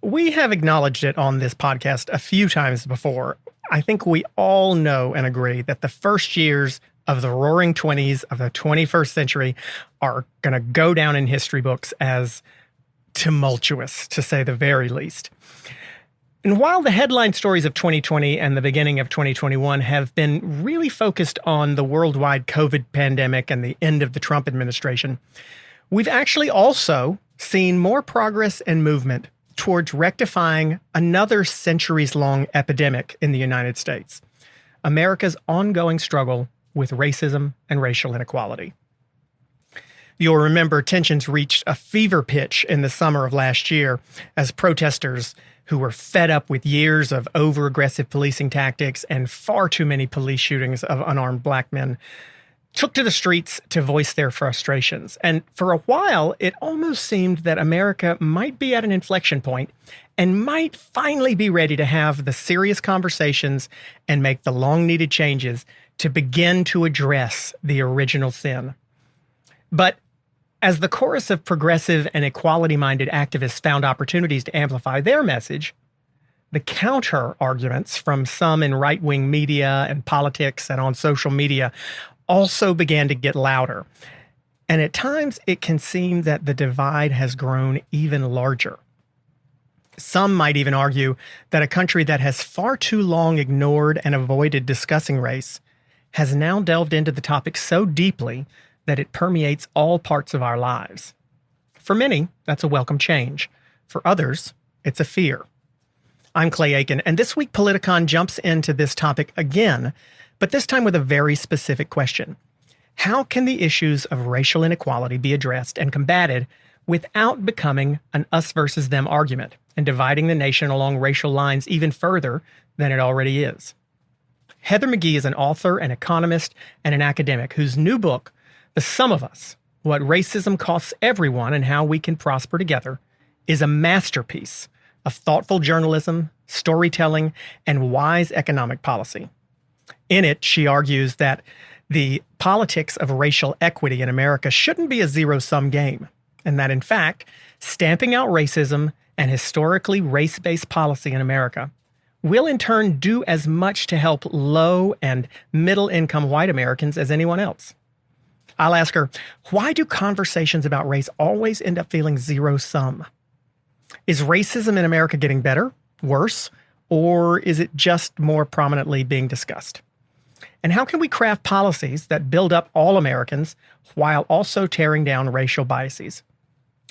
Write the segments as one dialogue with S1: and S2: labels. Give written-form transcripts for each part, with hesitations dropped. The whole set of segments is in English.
S1: We have acknowledged it on this podcast a few times before. I think we all know and agree that the first years of the roaring 20s of the 21st century are going to go down in history books as tumultuous, to say the very least. And while the headline stories of 2020 and the beginning of 2021 have been really focused on the worldwide COVID pandemic and the end of the Trump administration, we've actually also seen more progress and movement towards rectifying another centuries-long epidemic in the United States, America's ongoing struggle with racism and racial inequality. You'll remember tensions reached a fever pitch in the summer of last year as protesters who were fed up with years of over-aggressive policing tactics and far too many police shootings of unarmed black men took to the streets to voice their frustrations. And for a while, it almost seemed that America might be at an inflection point and might finally be ready to have the serious conversations and make the long-needed changes to begin to address the original sin. But as the chorus of progressive and equality-minded activists found opportunities to amplify their message, the counter-arguments from some in right-wing media and politics and on social media also began to get louder. And at times, it can seem that the divide has grown even larger. Some might even argue that a country that has far too long ignored and avoided discussing race has now delved into the topic so deeply that it permeates all parts of our lives. For many, that's a welcome change. For others, it's a fear. I'm Clay Aiken, and this week Politicon jumps into this topic again, but this time with a very specific question. How can the issues of racial inequality be addressed and combated without becoming an us versus them argument and dividing the nation along racial lines even further than it already is? Heather McGhee is an author, an economist, and an academic whose new book, The Sum of Us, What Racism Costs Everyone and How We Can Prosper Together, is a masterpiece of thoughtful journalism, storytelling, and wise economic policy. In it, she argues that the politics of racial equity in America shouldn't be a zero-sum game, and that, in fact, stamping out racism and historically race-based policy in America will in turn do as much to help low and middle-income white Americans as anyone else. I'll ask her, why do conversations about race always end up feeling zero-sum? Is racism in America getting better, worse, or is it just more prominently being discussed? And how can we craft policies that build up all Americans while also tearing down racial biases?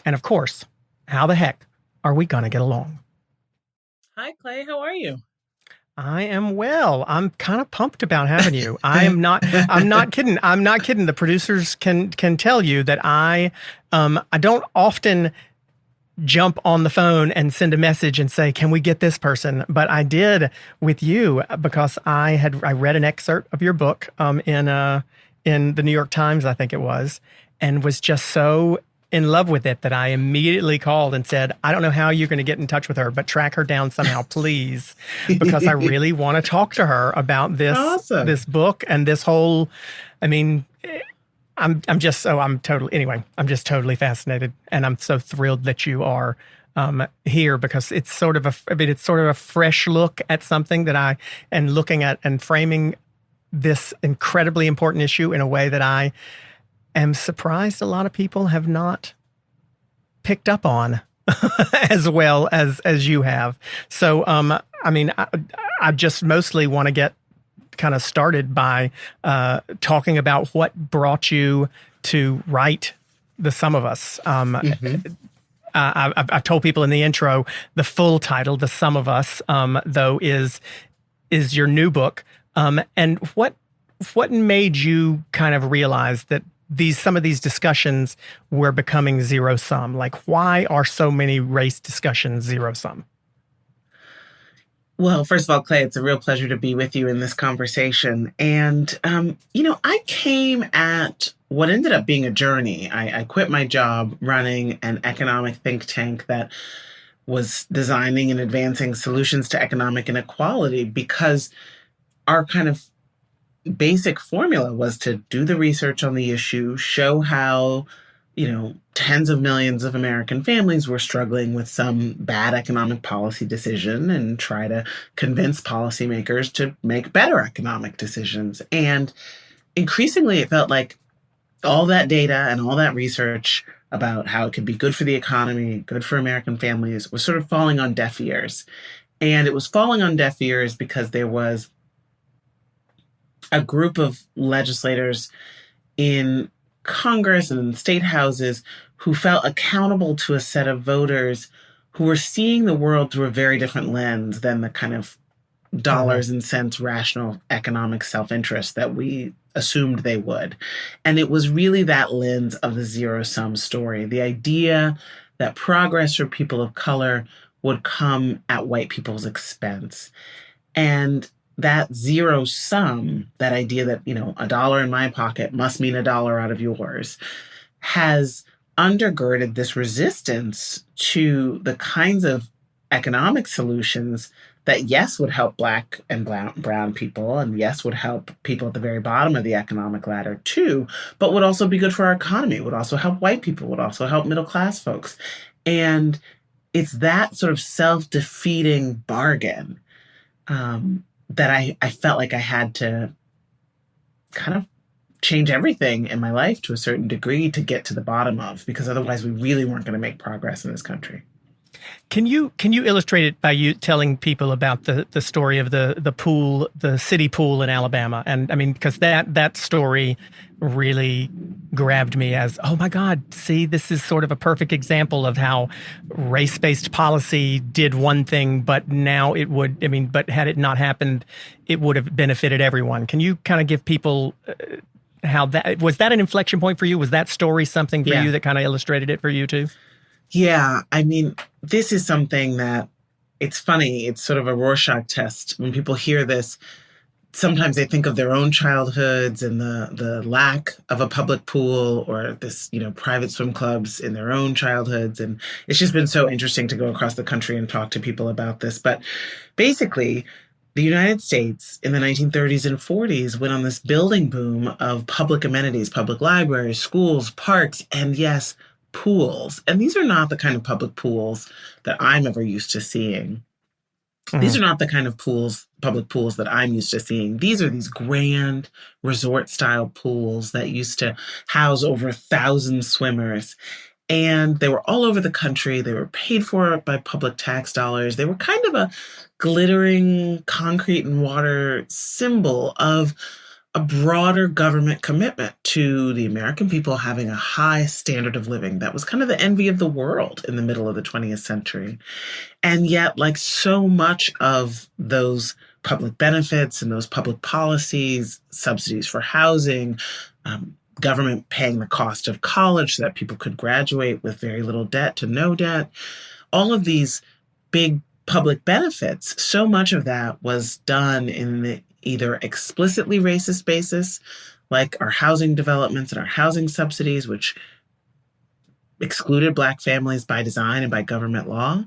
S1: And of course, how the heck are we going to get along?
S2: Hi, Clay. How are you?
S1: I am well. I'm kind of pumped about having you. I'm not kidding. I'm not kidding. The producers can tell you that I don't often jump on the phone and send a message and say, can we get this person? But I did with you because I read an excerpt of your book in the New York Times, I think it was, and was just so in love with it that I immediately called and said, I don't know how you're going to get in touch with her, but track her down somehow, please, because I really want to talk to her about this book and this whole, I mean, I'm just totally fascinated, and I'm so thrilled that you are here because it's sort of a fresh look at something that and looking at and framing this incredibly important issue in a way that I am surprised a lot of people have not picked up on as well as you have. So, I just mostly want to get kind of started by talking about what brought you to write The Sum of Us. I've told people in the intro, the full title, The Sum of Us, though, is your new book. And what made you kind of realize that some of these discussions were becoming zero sum? Like, why are so many race discussions zero sum?
S2: Well, first of all, Clay, it's a real pleasure to be with you in this conversation. And, I came at what ended up being a journey. I quit my job running an economic think tank that was designing and advancing solutions to economic inequality because our kind of basic formula was to do the research on the issue, show how tens of millions of American families were struggling with some bad economic policy decision and try to convince policymakers to make better economic decisions. And increasingly, it felt like all that data and all that research about how it could be good for the economy, good for American families, was sort of falling on deaf ears. And it was falling on deaf ears because there was a group of legislators in Congress and in state houses who felt accountable to a set of voters who were seeing the world through a very different lens than the kind of dollars and cents rational economic self-interest that we assumed they would. And it was really that lens of the zero-sum story, the idea that progress for people of color would come at white people's expense. And that zero sum, that idea that, a dollar in my pocket must mean a dollar out of yours, has undergirded this resistance to the kinds of economic solutions that, yes, would help Black and brown people, and yes, would help people at the very bottom of the economic ladder too, but would also be good for our economy, would also help white people, would also help middle-class folks. And it's that sort of self-defeating bargain that I felt like I had to kind of change everything in my life to a certain degree to get to the bottom of, because otherwise we really weren't going to make progress in this country.
S1: Can you illustrate it by you telling people about the story of the pool, the city pool in Alabama? And I mean, because that story really grabbed me as, oh my God, see, this is sort of a perfect example of how race-based policy did one thing, but now but had it not happened, it would have benefited everyone. Can you kind of give people how was that an inflection point for you? Was that story something for you that kind of illustrated it for you too?
S2: Yeah, I mean, this is something that, it's funny, it's sort of a Rorschach test. When people hear this, sometimes they think of their own childhoods and the lack of a public pool or this, private swim clubs in their own childhoods. And it's just been so interesting to go across the country and talk to people about this. But basically, the United States in the 1930s and 40s went on this building boom of public amenities, public libraries, schools, parks, and yes, pools. And these are not the kind of public pools that I'm ever used to seeing. Mm-hmm. These are not the kind of public pools that I'm used to seeing. These are these grand resort-style pools that used to house over 1,000 swimmers. And they were all over the country. They were paid for by public tax dollars. They were kind of a glittering concrete and water symbol of a broader government commitment to the American people having a high standard of living. That was kind of the envy of the world in the middle of the 20th century. And yet, like so much of those public benefits and those public policies, subsidies for housing, government paying the cost of college so that people could graduate with very little debt to no debt, all of these big public benefits, so much of that was done in the either explicitly racist basis, like our housing developments and our housing subsidies, which excluded Black families by design and by government law,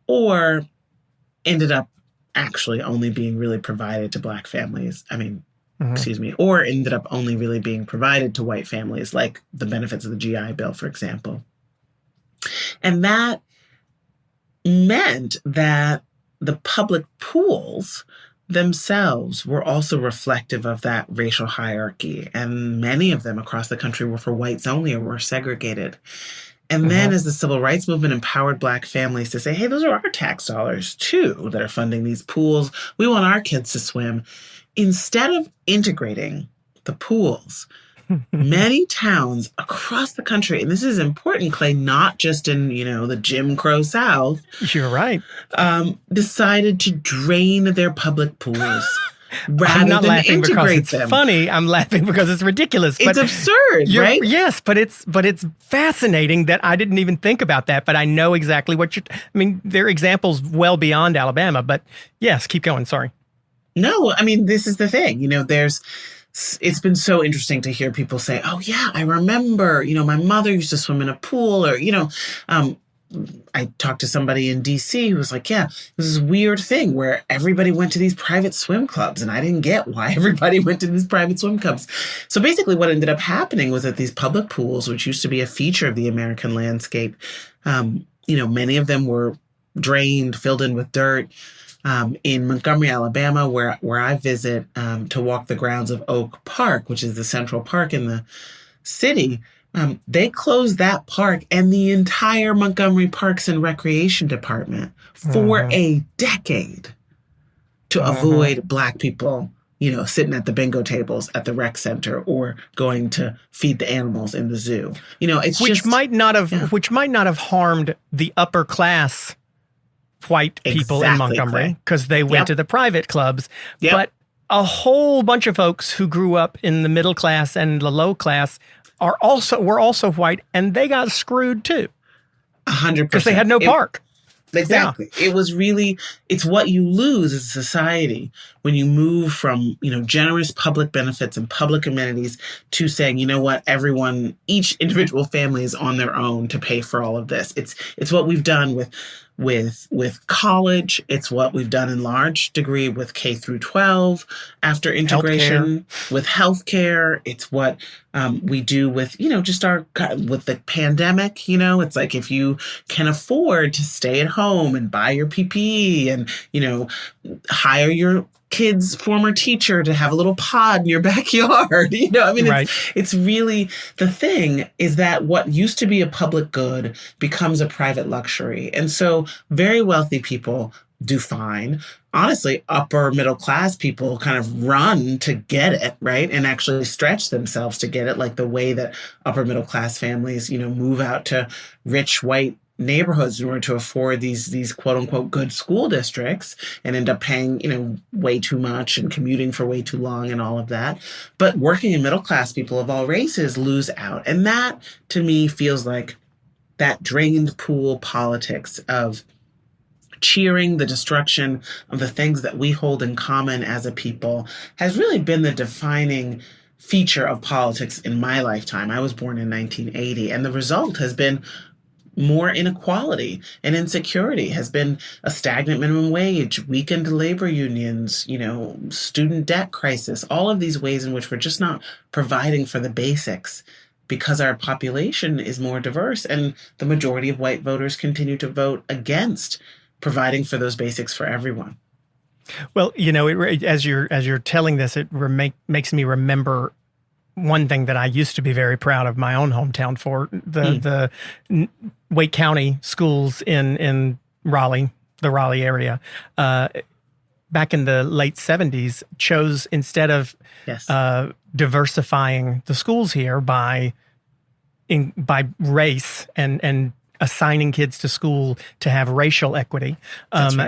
S2: or ended up actually only being really provided to Black families. Or ended up only really being provided to white families, like the benefits of the GI Bill, for example. And that meant that the public pools themselves were also reflective of that racial hierarchy. And many of them across the country were for whites only or were segregated. And then as the civil rights movement empowered Black families to say, hey, those are our tax dollars too that are funding these pools. We want our kids to swim. Instead of integrating the pools, many towns across the country, and this is important, Clay, not just in, the Jim Crow South.
S1: You're right.
S2: Decided to drain their public pools rather
S1: I'm not
S2: than
S1: laughing because
S2: integrate
S1: it's
S2: them.
S1: Funny. I'm laughing because it's ridiculous.
S2: It's absurd, right?
S1: Yes, but it's fascinating that I didn't even think about that. But I know exactly what there are examples well beyond Alabama. But yes, keep going. Sorry.
S2: No, this is the thing. It's been so interesting to hear people say, oh, yeah, I remember, my mother used to swim in a pool or, I talked to somebody in DC who was like, yeah, this is a weird thing where everybody went to these private swim clubs, and I didn't get why everybody went to these private swim clubs. So basically what ended up happening was that these public pools, which used to be a feature of the American landscape, many of them were drained, filled in with dirt. In Montgomery, Alabama, where I visit to walk the grounds of Oak Park, which is the central park in the city, they closed that park and the entire Montgomery Parks and Recreation Department for a decade to avoid Black people, sitting at the bingo tables at the rec center or going to feed the animals in the zoo.
S1: Which might not have harmed the upper class white people in Montgomery because they went to the private clubs. But a whole bunch of folks who grew up in the middle class and the low class were also white, and they got screwed too.
S2: 100%.
S1: Because they had no park.
S2: Exactly. Yeah. It's what you lose as a society when you move from, generous public benefits and public amenities to saying, you know what, each individual family is on their own to pay for all of this. It's what we've done with college. It's what we've done in large degree with K through 12 after integration, with healthcare. It's what we do with, with the pandemic. It's like if you can afford to stay at home and buy your PPE and, hire your kid's former teacher to have a little pod in your backyard. It's really the thing is that what used to be a public good becomes a private luxury. And so very wealthy people do fine. Honestly, upper middle class people kind of run to get it, right? And actually stretch themselves to get it, like the way that upper middle class families, move out to rich white neighborhoods in order to afford these quote unquote good school districts and end up paying, way too much and commuting for way too long and all of that. But working and middle class people of all races lose out. And that to me feels like that drained pool politics of cheering the destruction of the things that we hold in common as a people has really been the defining feature of politics in my lifetime. I was born in 1980, and the result has been more inequality and insecurity, has been a stagnant minimum wage, weakened labor unions, student debt crisis, all of these ways in which we're just not providing for the basics because our population is more diverse and the majority of white voters continue to vote against providing for those basics for everyone.
S1: Well, as you're telling this, it makes me remember one thing that I used to be very proud of my own hometown for, the Wake County schools in Raleigh, the Raleigh area, back in the late 70s, chose instead of diversifying the schools here by race and assigning kids to school to have racial equity.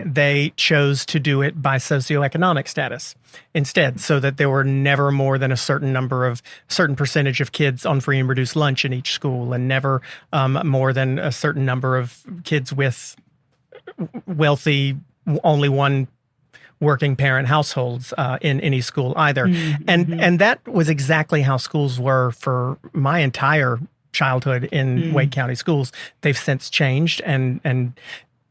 S1: They chose to do it by socioeconomic status instead, so that there were never more than a certain percentage of kids on free and reduced lunch in each school, and never more than a certain number of kids with wealthy, only one working parent households in any school either. And that was exactly how schools were for my entire childhood in Wake County schools. They've since changed and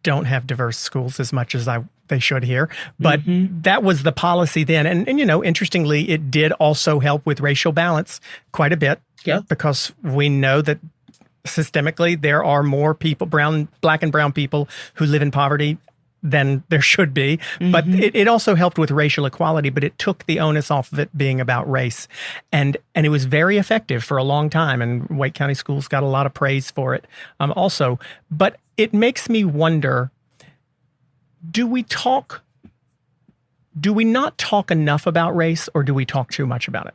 S1: don't have diverse schools as much as they should here. But that was the policy then. And interestingly, it did also help with racial balance quite a bit. Yeah. Because we know that systemically there are more people, black and brown people, who live in poverty than there should be. But it also helped with racial equality, but it took the onus off of it being about race. And it was very effective for a long time. And Wake County schools got a lot of praise for it also. But it makes me wonder, do we not talk enough about race, or do we talk too much about it?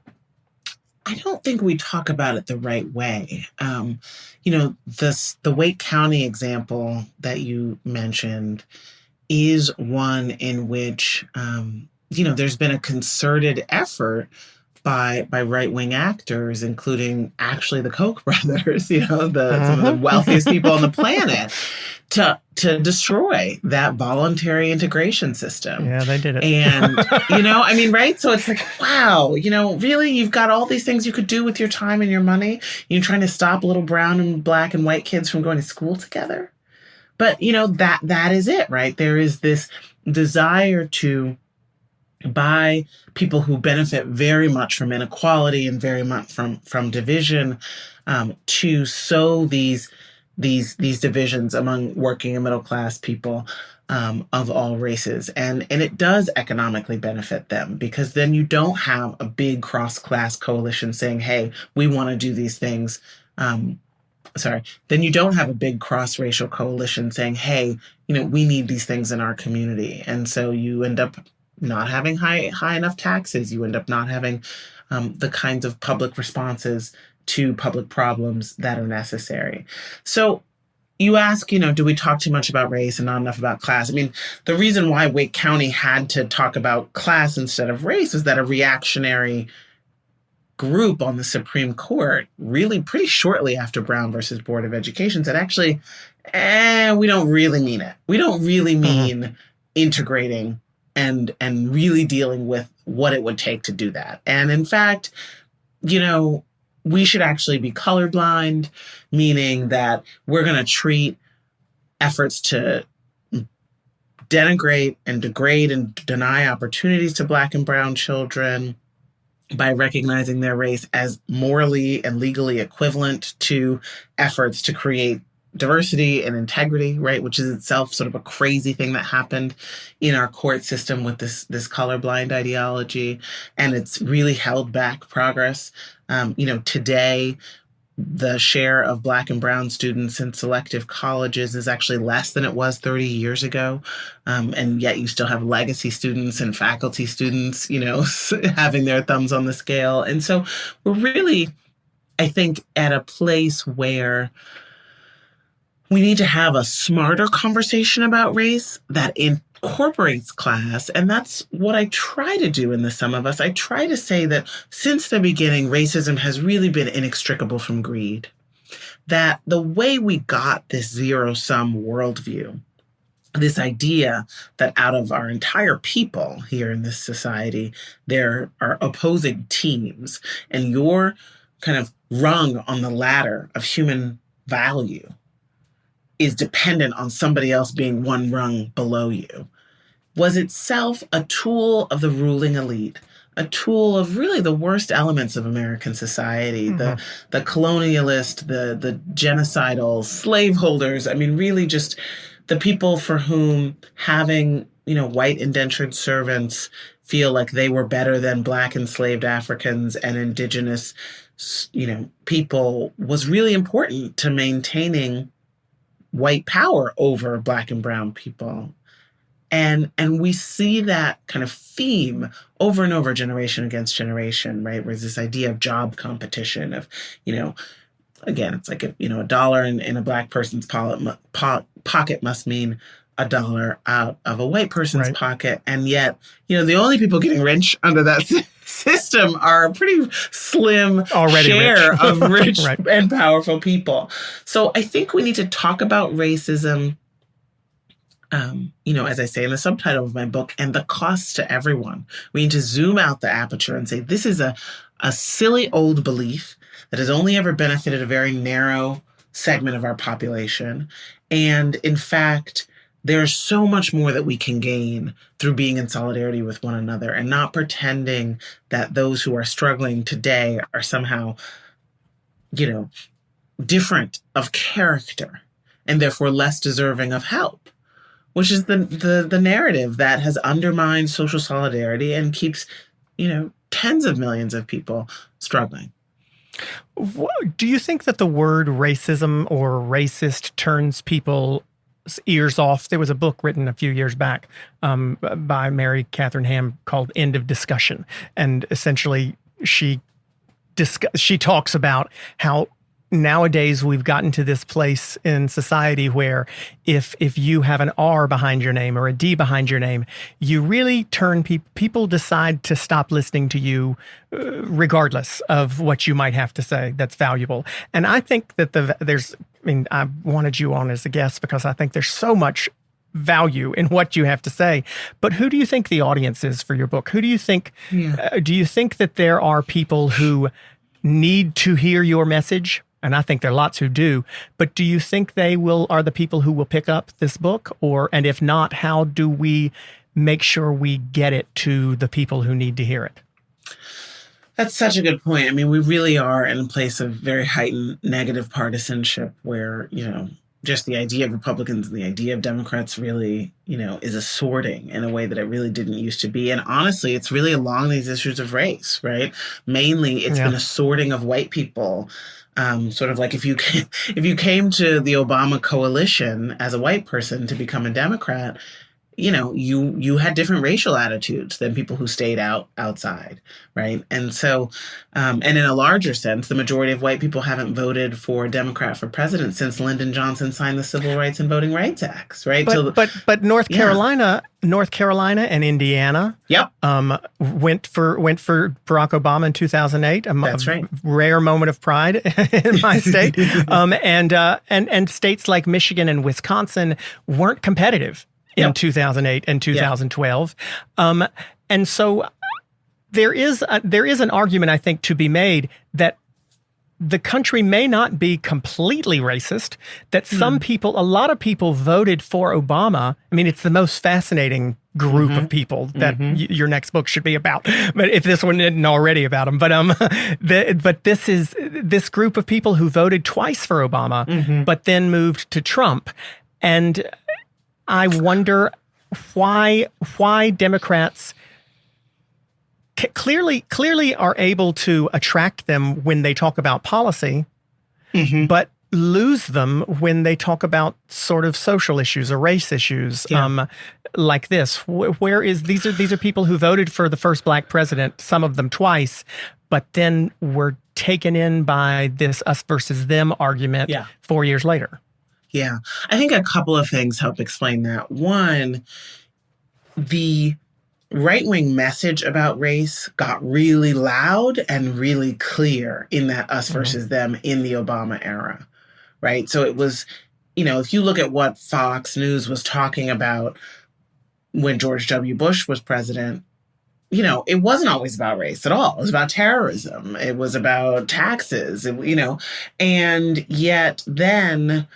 S2: I don't think we talk about it the right way. The Wake County example that you mentioned is one in which, there's been a concerted effort by right-wing actors, including actually the Koch brothers, some of the wealthiest people on the planet, to destroy that voluntary integration system.
S1: Yeah, they did it.
S2: And, right? So it's like, wow, really, you've got all these things you could do with your time and your money. You're trying to stop little brown and black and white kids from going to school together. But, that is it, right? There is this desire to, by people who benefit very much from inequality and very much from division, to sow these divisions among working and middle class people of all races. And it does economically benefit them, because then you don't have a big cross-class coalition saying, hey, we want to do these things. Then you don't have a big cross-racial coalition saying, hey, we need these things in our community. And so you end up not having high enough taxes. You end up not having the kinds of public responses to public problems that are necessary. So you ask, do we talk too much about race and not enough about class? I mean, the reason why Wake County had to talk about class instead of race is that a reactionary group on the Supreme Court, really pretty shortly after Brown versus Board of Education, said, actually, we don't really mean it. We don't really mean integrating and really dealing with what it would take to do that. And in fact, we should actually be colorblind, meaning that we're going to treat efforts to denigrate and degrade and deny opportunities to Black and brown children by recognizing their race as morally and legally equivalent to efforts to create diversity and integrity, right? Which is itself sort of a crazy thing that happened in our court system with this colorblind ideology. And it's really held back progress. Today, the share of Black and brown students in selective colleges is actually less than it was 30 years ago. And yet you still have legacy students and faculty students, having their thumbs on the scale. And so we're really, I think, at a place where we need to have a smarter conversation about race that incorporates class. And that's what I try to do in the Sum of Us. I try to say that since the beginning, racism has really been inextricable from greed. That the way we got this zero-sum worldview, this idea that out of our entire people here in this society, there are opposing teams, and you're kind of rung on the ladder of human value is dependent on somebody else being one rung below you, was itself a tool of the ruling elite, a tool of really the worst elements of American society, the colonialist, the genocidal, slaveholders. I mean, really just the people for whom having, white indentured servants feel like they were better than Black enslaved Africans and indigenous, people was really important to maintaining white power over Black and brown people. And we see that kind of theme over and over, generation against generation, right? Whereas this idea of job competition of, again, it's like, a dollar in a Black person's pocket must mean $1 out of a white person's pocket. And yet, the only people getting rich under that system are a pretty slim share of rich and powerful people. So I think we need to talk about racism, as I say in the subtitle of my book, and the costs to everyone. We need to zoom out the aperture and say, this is a silly old belief that has only ever benefited a very narrow segment of our population. And in fact, there's so much more that we can gain through being in solidarity with one another and not pretending that those who are struggling today are somehow, different of character and therefore less deserving of help, which is the narrative that has undermined social solidarity and keeps, tens of millions of people struggling.
S1: Do you think that the word racism or racist turns people's ears off? There was a book written a few years back by Mary Catherine Ham called End of Discussion. And essentially she talks about how nowadays we've gotten to this place in society where if you have an R behind your name or a D behind your name, you really turn people decide to stop listening to you regardless of what you might have to say that's valuable. And I think that I wanted you on as a guest because I think there's so much value in what you have to say. But who do you think the audience is for your book? Who do you think, do you think that there are people who need to hear your message and I think there are lots who do. But do you think they are the people who will pick up this book? And if not, how do we make sure we get it to the people who need to hear it?
S2: That's such a good point. I mean, we really are in a place of very heightened negative partisanship where, just the idea of Republicans and the idea of Democrats really, is a sorting in a way that it really didn't used to be. And honestly, it's really along these issues of race, right? Mainly, it's been a sorting of white people. Sort of like if you came to the Obama coalition as a white person to become a Democrat, you had different racial attitudes than people who stayed outside, right? And so, and in a larger sense, the majority of white people haven't voted for a Democrat for president since Lyndon Johnson signed the Civil Rights and Voting Rights Acts, right?
S1: But North Carolina and Indiana, went for Barack Obama in 2008.
S2: That's right.
S1: Rare moment of pride in my state. And states like Michigan and Wisconsin weren't competitive in 2008 and 2012. And so there is an argument, I think, to be made that the country may not be completely racist, that a lot of people voted for Obama. I mean, it's the most fascinating group of people that your next book should be about. But if this one isn't already about them, but this group of people who voted twice for Obama, but then moved to Trump. And I wonder why Democrats clearly are able to attract them when they talk about policy, but lose them when they talk about sort of social issues or race issues, like this. These are people who voted for the first black president, some of them twice, but then were taken in by this us versus them argument 4 years later.
S2: Yeah, I think a couple of things help explain that. One, the right-wing message about race got really loud and really clear in that us versus them in the Obama era, right? So it was, if you look at what Fox News was talking about when George W. Bush was president, it wasn't always about race at all. It was about terrorism. It was about taxes, and yet then,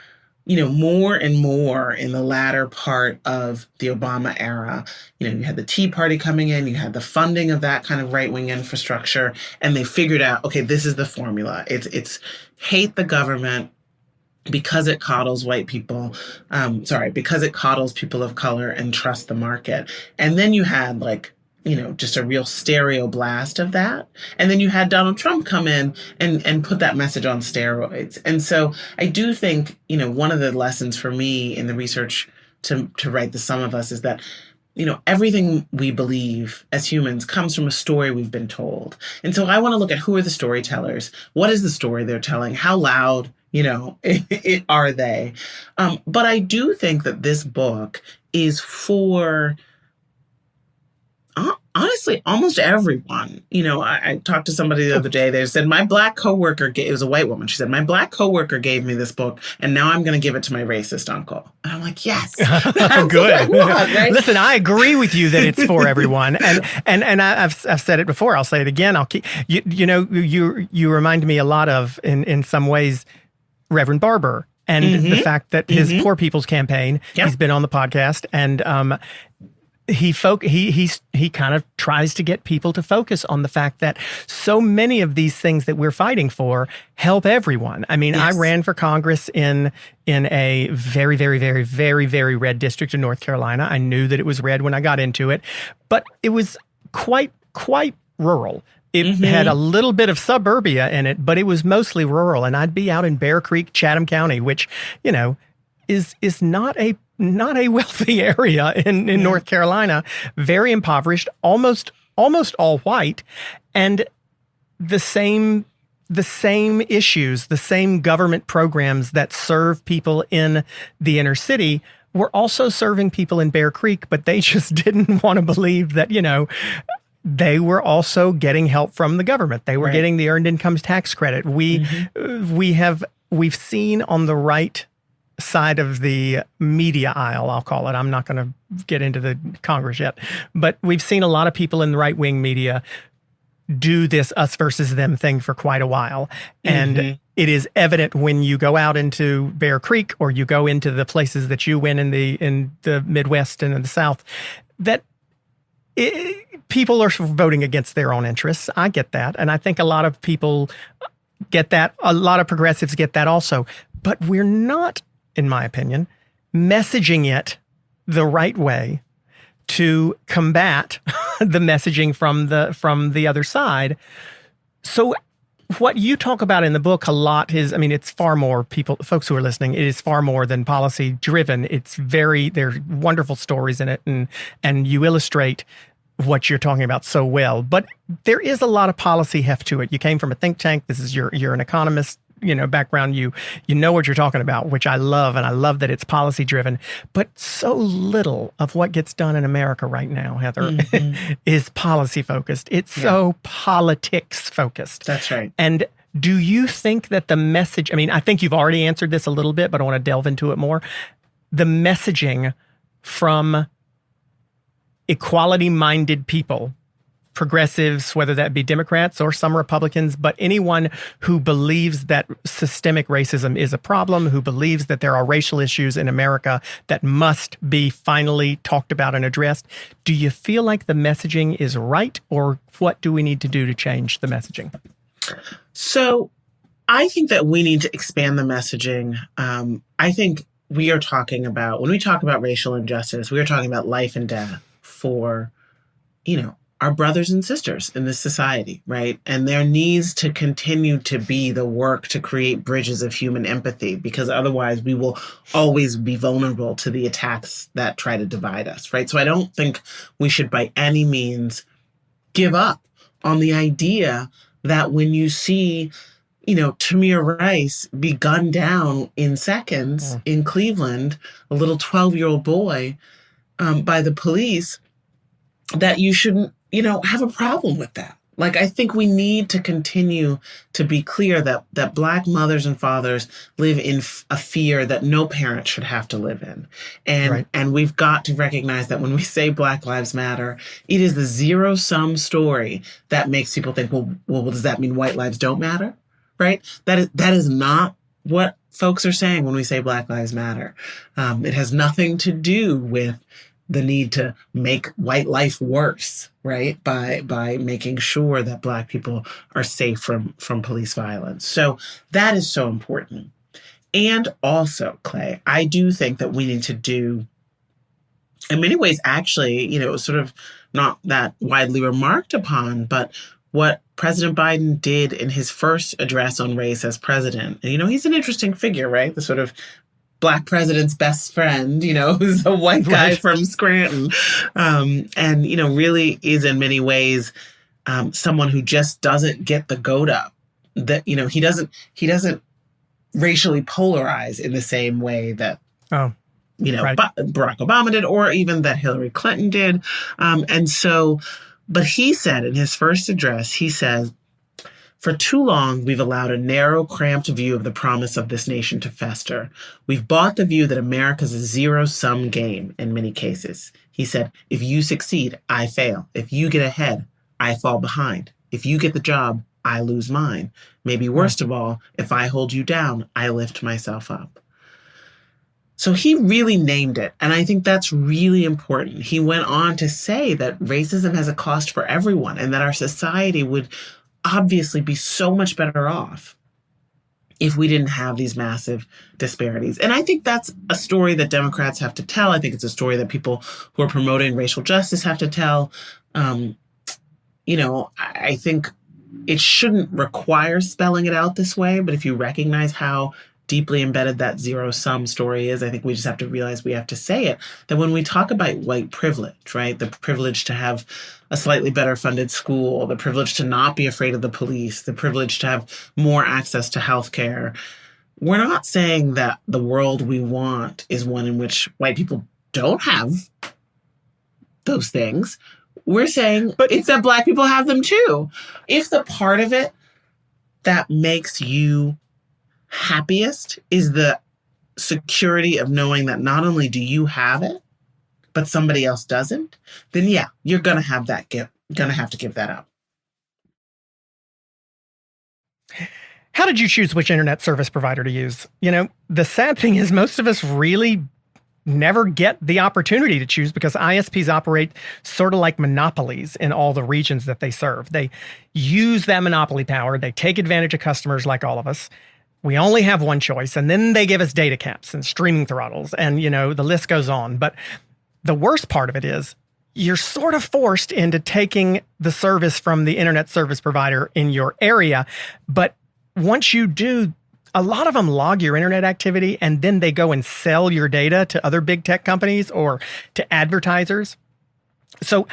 S2: more and more in the latter part of the Obama era, you had the Tea Party coming in, you had the funding of that kind of right-wing infrastructure, and they figured out, okay, this is the formula. It's hate the government because it coddles white people, because it coddles people of color, and trust the market. And then you had just a real stereo blast of that. And then you had Donald Trump come in and put that message on steroids. And so I do think, one of the lessons for me in the research to write The Sum of Us is that, everything we believe as humans comes from a story we've been told. And so I want to look at who are the storytellers? What is the story they're telling? How loud, are they? But I do think that this book is for honestly, almost everyone. I talked to somebody the other day. They said, my black coworker, it was a white woman. She said, my black coworker gave me this book, and now I'm going to give it to my racist uncle. And I'm like, yes, that's
S1: good.
S2: What I want, right?
S1: Listen, I agree with you that it's for everyone, and I've said it before. I'll say it again. I'll keep you remind me a lot of in some ways Reverend Barber and the fact that his Poor People's Campaign. He's been on the podcast, and he kind of tries to get people to focus on the fact that so many of these things that we're fighting for help everyone. I mean, I ran for Congress in a very, very, very, very, very red district in North Carolina. I knew that it was red when I got into it, but it was quite rural. It had a little bit of suburbia in it, but it was mostly rural. And I'd be out in Bear Creek, Chatham County, which, is not a wealthy area in North Carolina, very impoverished, almost all white, and the same issues, the same government programs that serve people in the inner city were also serving people in Bear Creek, but they just didn't want to believe that, they were also getting help from the government. They were getting the earned income tax credit. We've seen on the right side of the media aisle, I'll call it. I'm not going to get into the Congress yet, but we've seen a lot of people in the right-wing media do this us versus them thing for quite a while. And it is evident when you go out into Bear Creek or you go into the places that you went in the Midwest and in the South, that people are voting against their own interests. I get that. And I think a lot of people get that. A lot of progressives get that also. But we're not, in my opinion, messaging it the right way to combat the messaging from the other side. So what you talk about in the book a lot is, I mean, it's far more folks who are listening, it is far more than policy driven. There's wonderful stories in it, and you illustrate what you're talking about so well. But there is a lot of policy heft to it. You came from a think tank. This is you're an economist, background. You know what you're talking about, which I love, and I love that it's policy driven. But so little of what gets done in America right now, Heather, is policy focused. It's so politics focused.
S2: That's right.
S1: And do you think that the message? I mean, I think you've already answered this a little bit, but I want to delve into it more. The messaging from equality-minded people, progressives, whether that be Democrats or some Republicans, but anyone who believes that systemic racism is a problem, who believes that there are racial issues in America that must be finally talked about and addressed. Do you feel like the messaging is right, or what do we need to do to change the messaging?
S2: So I think that we need to expand the messaging. I think we are talking about, when we talk about racial injustice, we are talking about life and death for, our brothers and sisters in this society, right? And there needs to continue to be the work to create bridges of human empathy, because otherwise we will always be vulnerable to the attacks that try to divide us, right? So I don't think we should by any means give up on the idea that when you see, Tamir Rice be gunned down in seconds in Cleveland, a little 12-year-old boy, by the police, that you shouldn't, have a problem with that. Like, I think we need to continue to be clear that Black mothers and fathers live in a fear that no parent should have to live in. And we've got to recognize that when we say Black Lives Matter, it is the zero-sum story that makes people think, well, does that mean white lives don't matter? Right? That is not what folks are saying when we say Black Lives Matter. It has nothing to do with the need to make white life worse, right? By making sure that Black people are safe from police violence. So that is so important. And also, Clay, I do think that we need to do, in many ways, actually, it was sort of not that widely remarked upon, but what President Biden did in his first address on race as president. And, he's an interesting figure, right? The sort of Black president's best friend, who's a white guy from Scranton, and, really is in many ways someone who just doesn't get the goat up. That, he doesn't racially polarize in the same way that, Barack Obama did, or even that Hillary Clinton did. But he said in his first address, he said, "For too long, we've allowed a narrow, cramped view of the promise of this nation to fester. We've bought the view that America's a zero-sum game in many cases." He said, "If you succeed, I fail. If you get ahead, I fall behind. If you get the job, I lose mine. Maybe worst of all, if I hold you down, I lift myself up." So he really named it. And I think that's really important. He went on to say that racism has a cost for everyone, and that our society would obviously be so much better off if we didn't have these massive disparities. And I think that's a story that Democrats have to tell. I think it's a story that people who are promoting racial justice have to tell. I think it shouldn't require spelling it out this way, but if you recognize how deeply embedded that zero-sum story is, I think we just have to realize we have to say it, that when we talk about white privilege, right, the privilege to have a slightly better funded school, the privilege to not be afraid of the police, the privilege to have more access to healthcare, we're not saying that the world we want is one in which white people don't have those things. We're saying it's that Black people have them too. If the part of it that makes you happiest is the security of knowing that not only do you have it, but somebody else doesn't, then yeah, you're going to have to give that up.
S1: How did you choose which internet service provider to use? The sad thing is most of us really never get the opportunity to choose because ISPs operate sort of like monopolies in all the regions that they serve. They use that monopoly power. They take advantage of customers like all of us. We only have one choice, and then they give us data caps and streaming throttles, and the list goes on. But the worst part of it is you're sort of forced into taking the service from the internet service provider in your area. But once you do, a lot of them log your internet activity and then they go and sell your data to other big tech companies or to advertisers. So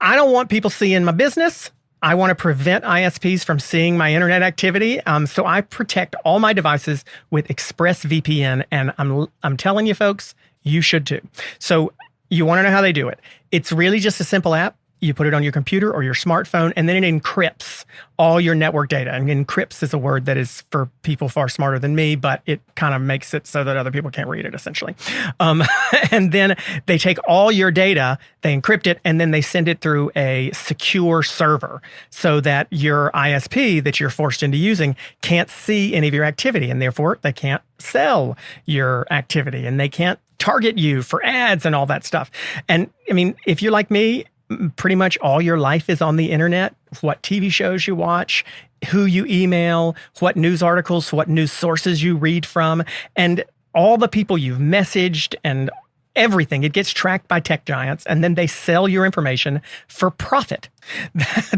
S1: I don't want people seeing my business. I want to prevent ISPs from seeing my internet activity. So I protect all my devices with ExpressVPN. And I'm telling you folks, you should too. So you want to know how they do it. It's really just a simple app. You put it on your computer or your smartphone, and then it encrypts all your network data. And encrypts is a word that is for people far smarter than me, but it kind of makes it so that other people can't read it, essentially. And then they take all your data, they encrypt it, and then they send it through a secure server so that your ISP that you're forced into using can't see any of your activity, and therefore they can't sell your activity, and they can't target you for ads and all that stuff. And I mean, if you're like me, pretty much all your life is on the internet, what TV shows you watch, who you email, what news articles, what news sources you read from, and all the people you've messaged and everything. It gets tracked by tech giants, and then they sell your information for profit.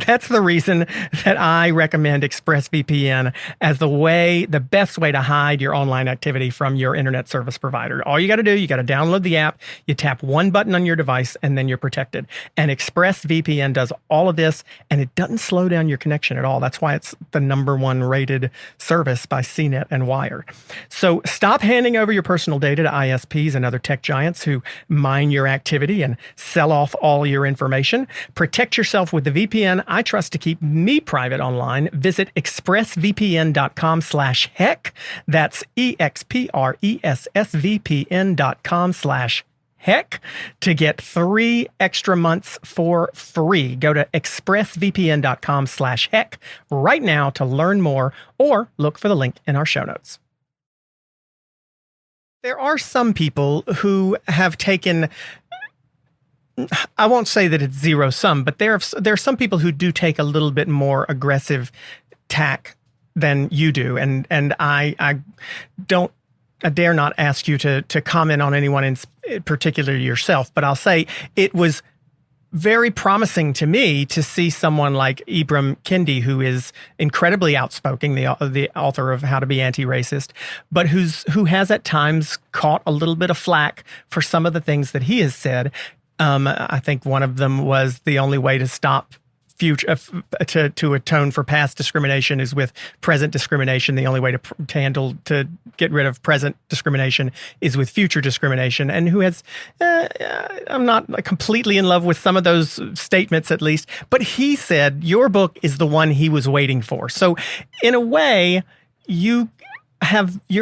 S1: That's the reason that I recommend ExpressVPN as the best way to hide your online activity from your internet service provider. All you got to do, you got to download the app, you tap one button on your device, and then you're protected. And ExpressVPN does all of this, and it doesn't slow down your connection at all. That's why it's the #1 rated service by CNET and Wired. So stop handing over your personal data to ISPs and other tech giants who mine your activity and sell off all your information. Protect yourself with the VPN I trust to keep me private online. Visit expressvpn.com/heck. That's expressvpn.com/heck to get 3 extra months for free. Go to expressvpn.com/heck right now to learn more, or look for the link in our show notes. There are some people who have taken, I won't say that it's zero sum, but there are some people who do take a little bit more aggressive tack than you do. And I dare not ask you to comment on anyone in particular yourself, but I'll say it was very promising to me to see someone like Ibram Kendi, who is incredibly outspoken, the author of How to Be Anti-Racist, but who has at times caught a little bit of flack for some of the things that he has said. I think one of them was the only way to stop future to atone for past discrimination is with present discrimination. The only way to get rid of present discrimination is with future discrimination. And who has, I'm not completely in love with some of those statements, at least, but he said your book is the one he was waiting for. So in a way, you're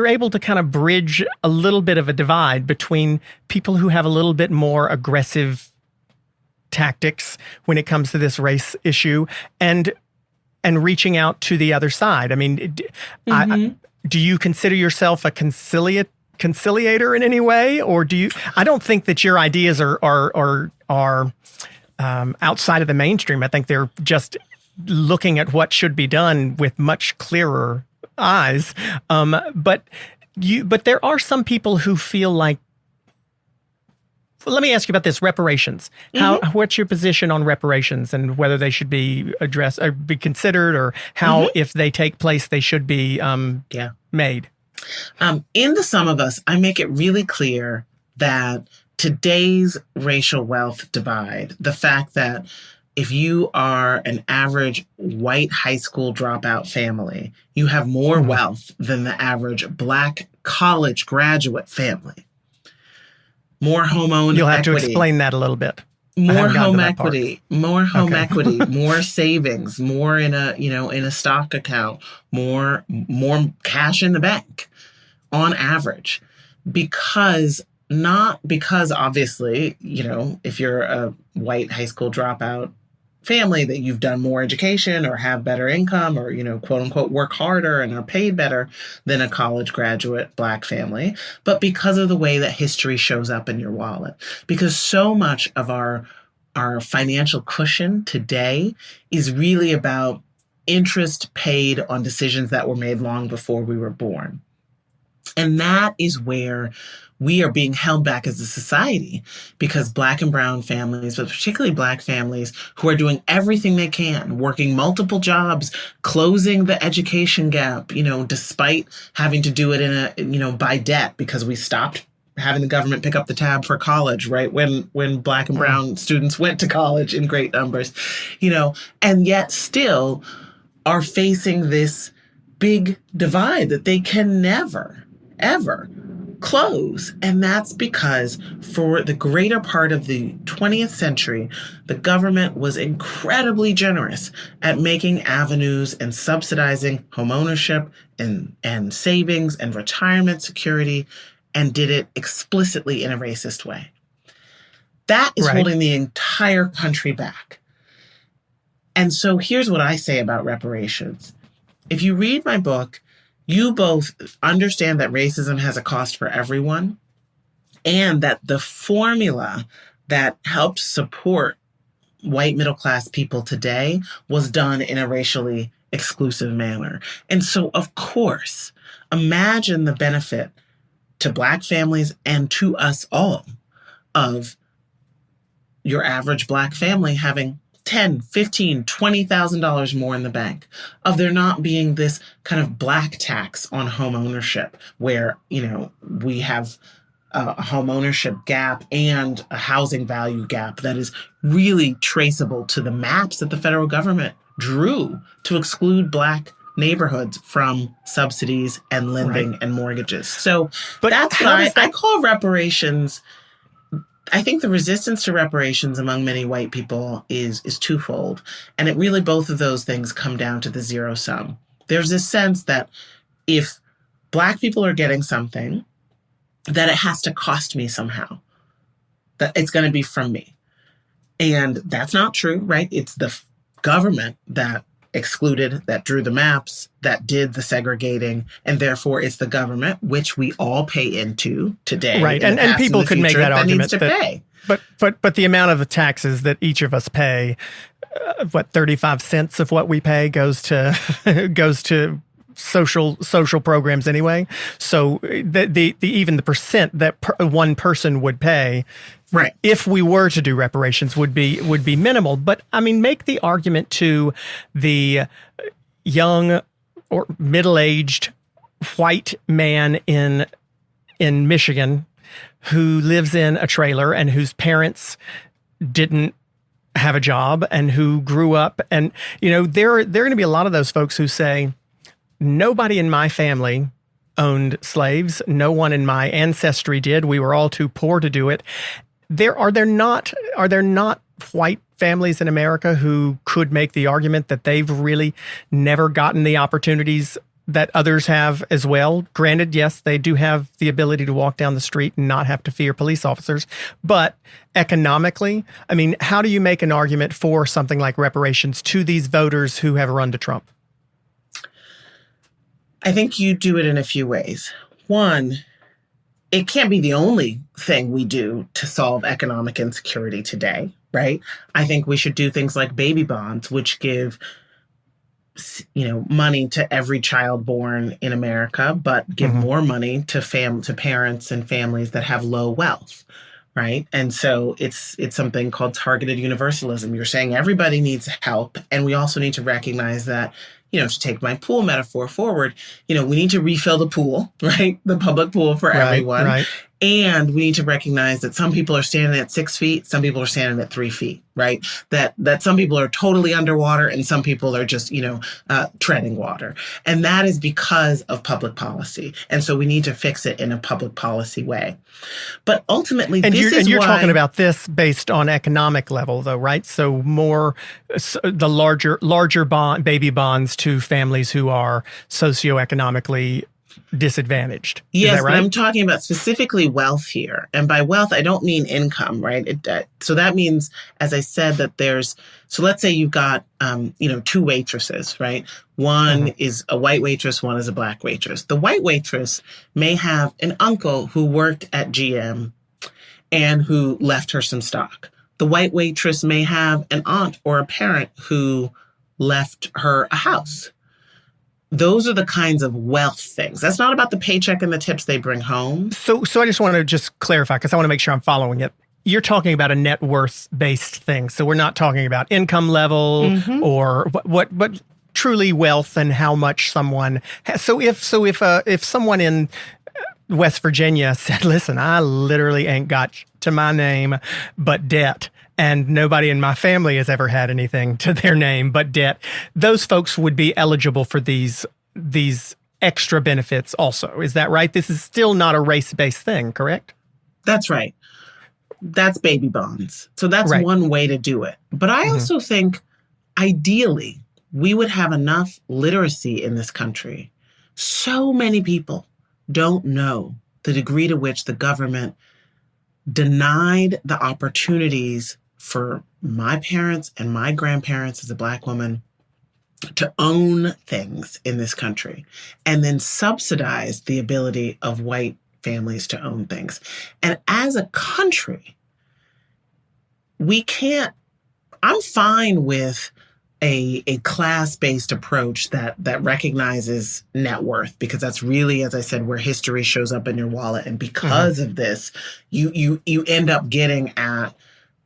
S1: able to kind of bridge a little bit of a divide between people who have a little bit more aggressive tactics when it comes to do this issue and reaching out to the other side. I mean, do you consider yourself a conciliator in any way, or do you? I don't think that your ideas are outside of the mainstream. I think they're just looking at what should be done with much clearer eyes. But there are some people who feel like. Let me ask you about this, reparations. What's your position on reparations and whether they should be addressed or be considered, or how, if they take place, they should be made?
S2: In The Sum of Us, I make it really clear that today's racial wealth divide, the fact that if you are an average white high school dropout family, you have more wealth than the average Black college graduate family. More home-owned
S1: You'll have
S2: equity.
S1: to explain that a little bit.
S2: More home equity, more savings, more in a stock account, more cash in the bank on average. Because obviously, if you're a white high school dropout family that you've done more education or have better income or, quote unquote, work harder and are paid better than a college graduate Black family, but because of the way that history shows up in your wallet. Because so much of our financial cushion today is really about interest paid on decisions that were made long before we were born. And that is where we are being held back as a society, because Black and brown families, but particularly Black families who are doing everything they can, working multiple jobs, closing the education gap, despite having to do it by debt, because we stopped having the government pick up the tab for college, right? When Black and brown students went to college in great numbers, and yet still are facing this big divide that they can never, ever close. And that's because for the greater part of the 20th century, the government was incredibly generous at making avenues and subsidizing homeownership and savings and retirement security, and did it explicitly in a racist way. That is holding the entire country back. And so here's what I say about reparations. If you read my book, you both understand that racism has a cost for everyone, and that the formula that helps support white middle-class people today was done in a racially exclusive manner. And so, of course, imagine the benefit to Black families and to us all of your average Black family having $10,000, $15,000, $20,000 more in the bank, of there not being this kind of Black tax on home ownership where, we have a home ownership gap and a housing value gap that is really traceable to the maps that the federal government drew to exclude Black neighborhoods from subsidies and lending and mortgages. So that's why I call reparations. I think the resistance to reparations among many white people is twofold. And it really, both of those things come down to the zero sum. There's this sense that if Black people are getting something, that it has to cost me somehow, that it's going to be from me. And that's not true, right? It's the government that excluded, that drew the maps, that did the segregating, and therefore it's the government, which we all pay into today.
S1: Right, and people could make that argument but the amount of the taxes that each of us pay, 35 cents of what we pay goes to social programs anyway. So the even the percent that one person would pay, right, if we were to do reparations would be minimal. But I mean, make the argument to the young or middle-aged white man in Michigan who lives in a trailer and whose parents didn't have a job and who grew up, and there are going to be a lot of those folks who say, nobody in my family owned slaves. No one in my ancestry did. We were all too poor to do it. Are there not white families in America who could make the argument that they've really never gotten the opportunities that others have as well? Granted, yes, they do have the ability to walk down the street and not have to fear police officers. But economically, I mean, how do you make an argument for something like reparations to these voters who have run to Trump?
S2: I think you do it in a few ways. One, it can't be the only thing we do to solve economic insecurity today, right? I think we should do things like baby bonds, which give, money to every child born in America, but give more money to parents and families that have low wealth, right? And so it's something called targeted universalism. You're saying everybody needs help, and we also need to recognize that, to take my pool metaphor forward, we need to refill the pool, right? The public pool for everyone. Right. And we need to recognize that some people are standing at 6 feet, some people are standing at 3 feet, right? That some people are totally underwater and some people are just, treading water. And that is because of public policy. And so we need to fix it in a public policy way. But ultimately, you're
S1: talking about this based on economic level, though, right? So the larger baby bonds to families who are socioeconomically disadvantaged.
S2: Yes,
S1: Is that right?
S2: but I'm talking about specifically wealth here. And by wealth, I don't mean income, right? So that means, as I said, that so let's say you've got, two waitresses, right? One is a white waitress, one is a black waitress. The white waitress may have an uncle who worked at GM and who left her some stock. The white waitress may have an aunt or a parent who left her a house. Those are the kinds of wealth things. That's not about the paycheck and the tips they bring home.
S1: So I just want to just clarify, because I want to make sure I'm following it. You're talking about a net worth based thing. So we're not talking about income level or what truly wealth and how much someone has. So if someone in West Virginia said, listen, I literally ain't got to my name but debt, and nobody in my family has ever had anything to their name but debt, those folks would be eligible for these extra benefits also. Is that right? This is still not a race-based thing, correct?
S2: That's right. That's baby bonds. So that's one way to do it. But I also think, ideally, we would have enough literacy in this country. So many people don't know the degree to which the government denied the opportunities for my parents and my grandparents as a Black woman to own things in this country, and then subsidized the ability of white families to own things. And as a country, I'm fine with a class-based approach that recognizes net worth, because that's really, as I said, where history shows up in your wallet. And because of this, you end up getting at,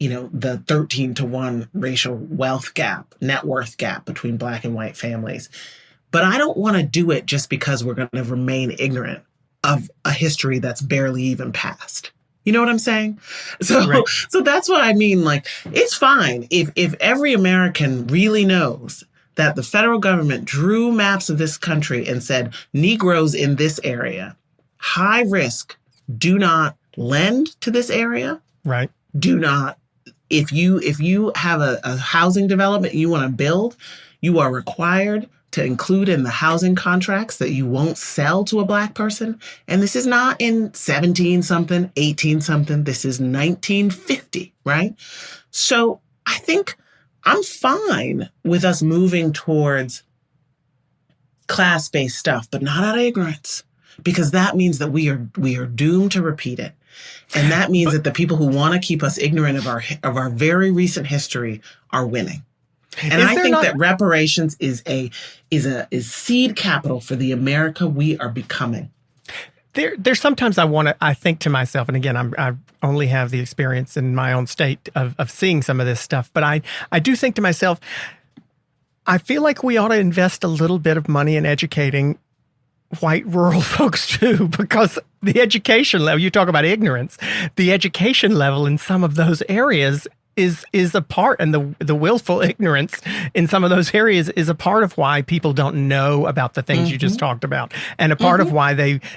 S2: the 13-to-1 racial wealth gap, net worth gap between Black and white families. But I don't want to do it just because we're going to remain ignorant of a history that's barely even passed. You know what I'm saying? So that's what I mean. Like, it's fine if every American really knows that the federal government drew maps of this country and said, Negroes in this area, high risk, do not lend to this area.
S1: Right.
S2: Do not. If you have a housing development you want to build, you are required to include in the housing contracts that you won't sell to a Black person. And this is not in 17-something, 18-something. This is 1950, right? So I think I'm fine with us moving towards class-based stuff, but not out of ignorance, because that means that we are doomed to repeat it. And that means that the people who want to keep us ignorant of our very recent history are winning. And I think that reparations is seed capital for the America we are becoming.
S1: There's sometimes I think to myself, and again, I only have the experience in my own state of seeing some of this stuff, but I do think to myself, I feel like we ought to invest a little bit of money in educating white rural folks too, because the education level, you talk about ignorance, the education level in some of those areas is a part, and the willful ignorance in some of those areas is a part of why people don't know about the things you just talked about, and a part of why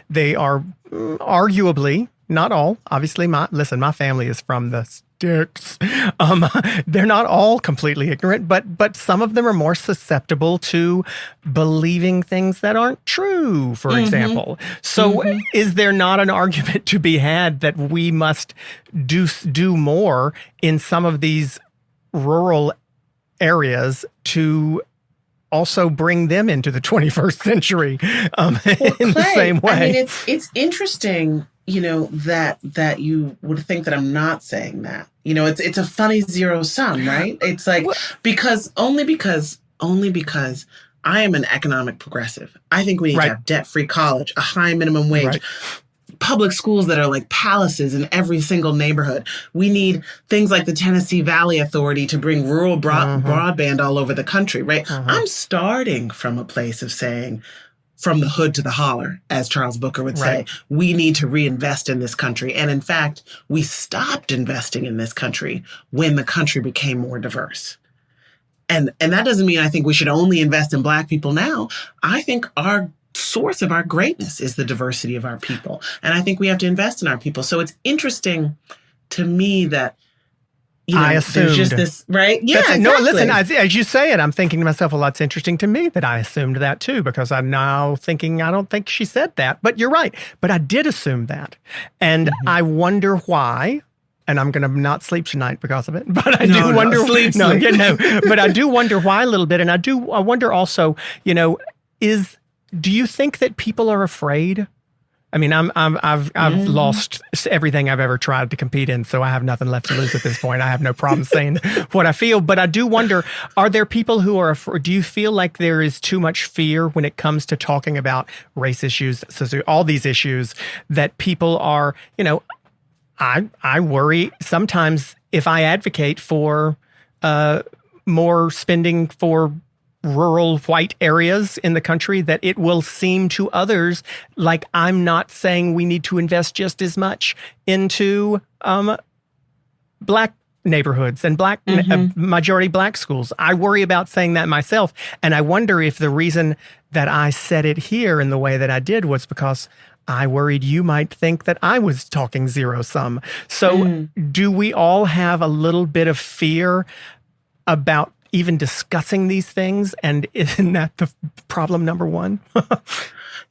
S1: they are arguably, not all, obviously, my family is from the sticks. They're not all completely ignorant, but some of them are more susceptible to believing things that aren't true, for example. So is there not an argument to be had that we must do more in some of these rural areas to also bring them into the 21st century in the same way?
S2: I mean, it's interesting, that you would think that I'm not saying that. It's a funny zero sum, right? It's like, because I am an economic progressive. I think we need to have debt-free college, a high minimum wage, public schools that are like palaces in every single neighborhood. We need things like the Tennessee Valley Authority to bring rural broadband all over the country, right? I'm starting from a place of saying, from the hood to the holler, as Charles Booker would say, we need to reinvest in this country. And in fact, we stopped investing in this country when the country became more diverse. And that doesn't mean I think we should only invest in Black people now. I think our source of our greatness is the diversity of our people. And I think we have to invest in our people. So it's interesting to me that
S1: I
S2: there's just
S1: assumed.
S2: this, right? Yeah,
S1: That's,
S2: exactly.
S1: no, listen, as you say it, I'm thinking to myself, well, that's interesting to me that I assumed that too, because I'm now thinking, I don't think she said that. But you're right. But I did assume that. And I wonder why. And I'm going to not sleep tonight because of it. But I do wonder.
S2: Sleep.
S1: But I do wonder why a little bit. And I wonder also, do you think that people are afraid? I mean, I've lost everything I've ever tried to compete in, so I have nothing left to lose at this point. I have no problem saying what I feel, but I do wonder: are there people who are? Do you feel like there is too much fear when it comes to talking about race issues, all these issues that people are? I worry sometimes if I advocate for more spending for rural white areas in the country, that it will seem to others like I'm not saying we need to invest just as much into black neighborhoods and black majority black schools. I worry about saying that myself. And I wonder if the reason that I said it here in the way that I did was because I worried you might think that I was talking zero sum. So do we all have a little bit of fear about even discussing these things? And isn't that the problem number one?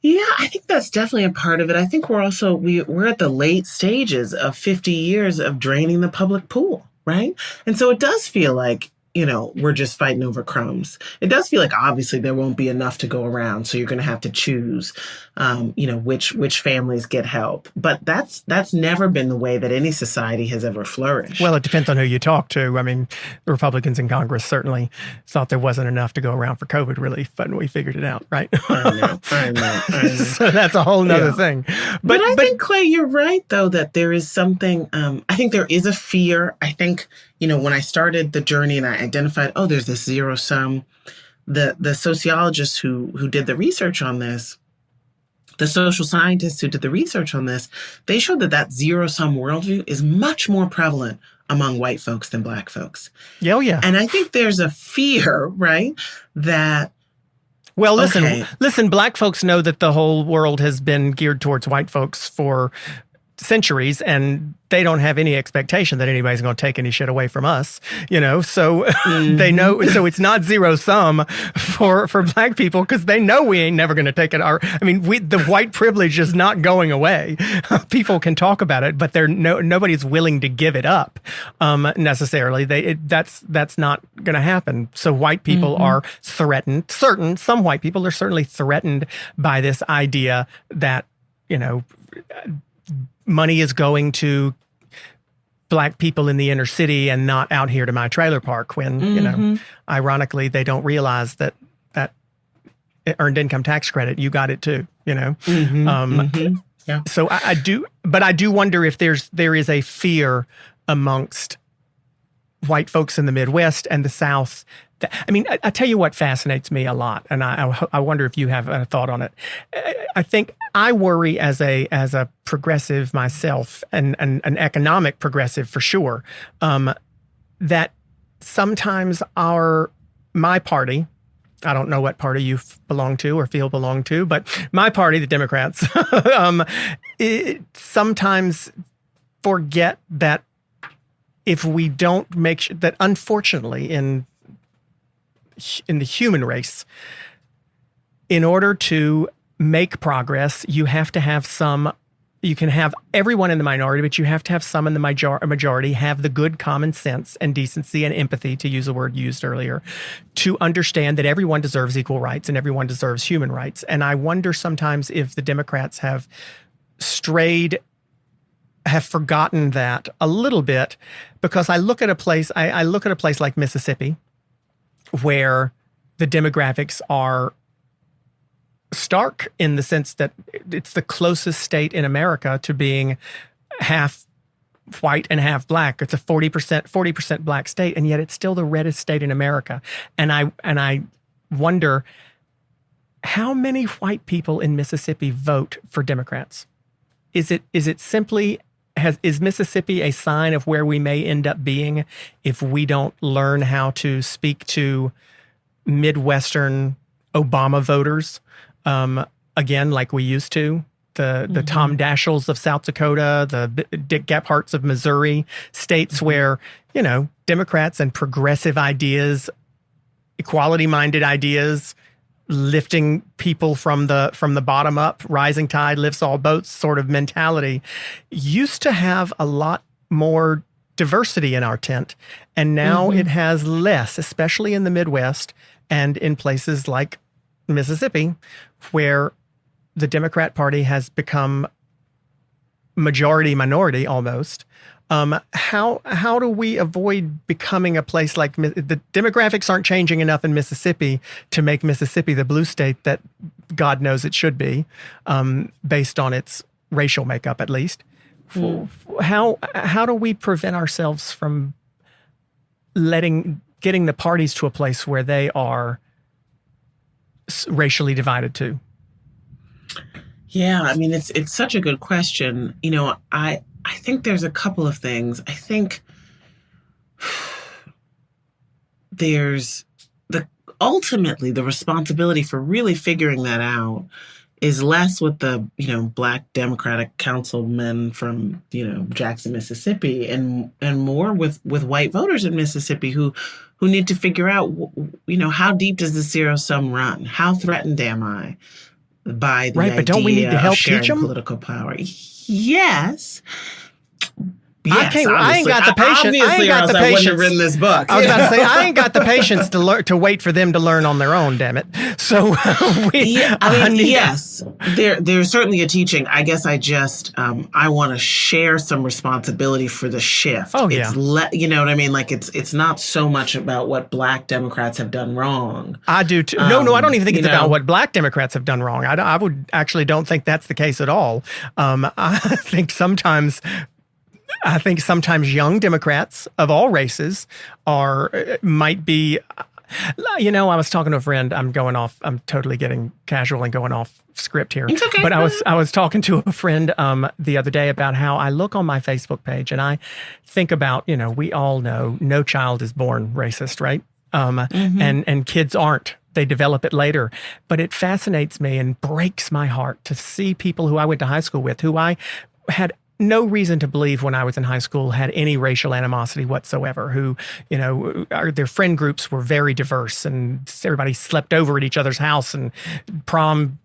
S2: Yeah, I think that's definitely a part of it. I think we're also, we're at the late stages of 50 years of draining the public pool, right? And so it does feel like, we're just fighting over crumbs. It does feel like obviously there won't be enough to go around. So you're going to have to choose, which families get help. But that's never been the way that any society has ever flourished.
S1: Well, it depends on who you talk to. I mean, the Republicans in Congress certainly thought there wasn't enough to go around for COVID relief, but we figured it out, right?
S2: I know.
S1: So that's a whole nother thing.
S2: But I think, Clay, you're right, though, that there is something, I think there is a fear. I think, when I started the journey and I identified, there's this zero sum, the sociologists who did the research on this, the social scientists who did the research on this, they showed that zero sum worldview is much more prevalent among white folks than black folks.
S1: Oh, yeah.
S2: And I think there's a fear, right, that.
S1: Well, listen, black folks know that the whole world has been geared towards white folks for centuries, and they don't have any expectation that anybody's going to take any shit away from us, so they know. So it's not zero sum for black people, because they know we ain't never going to take it. The white privilege is not going away. People can talk about it, but nobody's willing to give it up necessarily. That's not going to happen. So white people are threatened. Some white people are certainly threatened by this idea that, money is going to black people in the inner city and not out here to my trailer park, when, ironically, they don't realize that earned income tax credit, you got it too, Yeah. So I do wonder if there is a fear amongst white folks in the Midwest and the South. I tell you what fascinates me a lot, and I wonder if you have a thought on it. I think I worry as a progressive myself, and an economic progressive for sure, that sometimes my party, I don't know what party you belong to or feel belong to, but my party, the Democrats, sometimes forget that if we don't make sure that, unfortunately, in the human race, in order to make progress, you have to have you can have everyone in the minority, but you have to have some in the majority have the good common sense and decency and empathy, to use a word used earlier, to understand that everyone deserves equal rights and everyone deserves human rights. And I wonder sometimes if the Democrats have forgotten that a little bit, because I look at a place like Mississippi, where the demographics are stark in the sense that it's the closest state in America to being half white and half black. It's a 40% black state, and yet it's still the reddest state in America. And I wonder how many white people in Mississippi vote for Democrats. Is it simply is Mississippi a sign of where we may end up being if we don't learn how to speak to Midwestern Obama voters again like we used to? the Tom Dashiells of South Dakota, the Dick Gephardts of Missouri, states where, Democrats and progressive ideas, equality-minded ideas, lifting people from the bottom up, rising tide lifts all boats sort of mentality, used to have a lot more diversity in our tent. And now it has less, especially in the Midwest and in places like Mississippi, where the Democrat Party has become majority minority almost. How do we avoid becoming a place like the demographics aren't changing enough in Mississippi to make Mississippi the blue state that God knows it should be, based on its racial makeup at least. How do we prevent ourselves from getting the parties to a place where they are racially divided too?
S2: Yeah, I mean, it's such a good question. I think there's a couple of things. I think there's ultimately the responsibility for really figuring that out is less with the, Black Democratic councilmen from, Jackson, Mississippi, and more with white voters in Mississippi who need to figure out, how deep does the zero sum run? How threatened am I by the idea
S1: but don't we need to help
S2: of sharing
S1: teach them
S2: political power? Yes.
S1: Yes, I ain't got the patience.
S2: Obviously, I wouldn't have written this book.
S1: I was about to say, I ain't got the patience to wait for them to learn on their own. Damn it! So
S2: yes, there's certainly a teaching. I guess I just I want to share some responsibility for the shift.
S1: Oh yeah,
S2: you know what I mean? Like it's not so much about what Black Democrats have done wrong.
S1: I do too. No, I don't even think it's about what Black Democrats have done wrong. I would actually don't think that's the case at all. I think sometimes young Democrats of all races might be, I was talking to a friend. I'm totally getting casual and going off script here.
S2: It's okay.
S1: But I was talking to a friend the other day about how I look on my Facebook page and I think about, we all know no child is born racist, right? And kids aren't. They develop it later. But it fascinates me and breaks my heart to see people who I went to high school with, who I had no reason to believe when I was in high school had any racial animosity whatsoever, who, their friend groups were very diverse and everybody slept over at each other's house and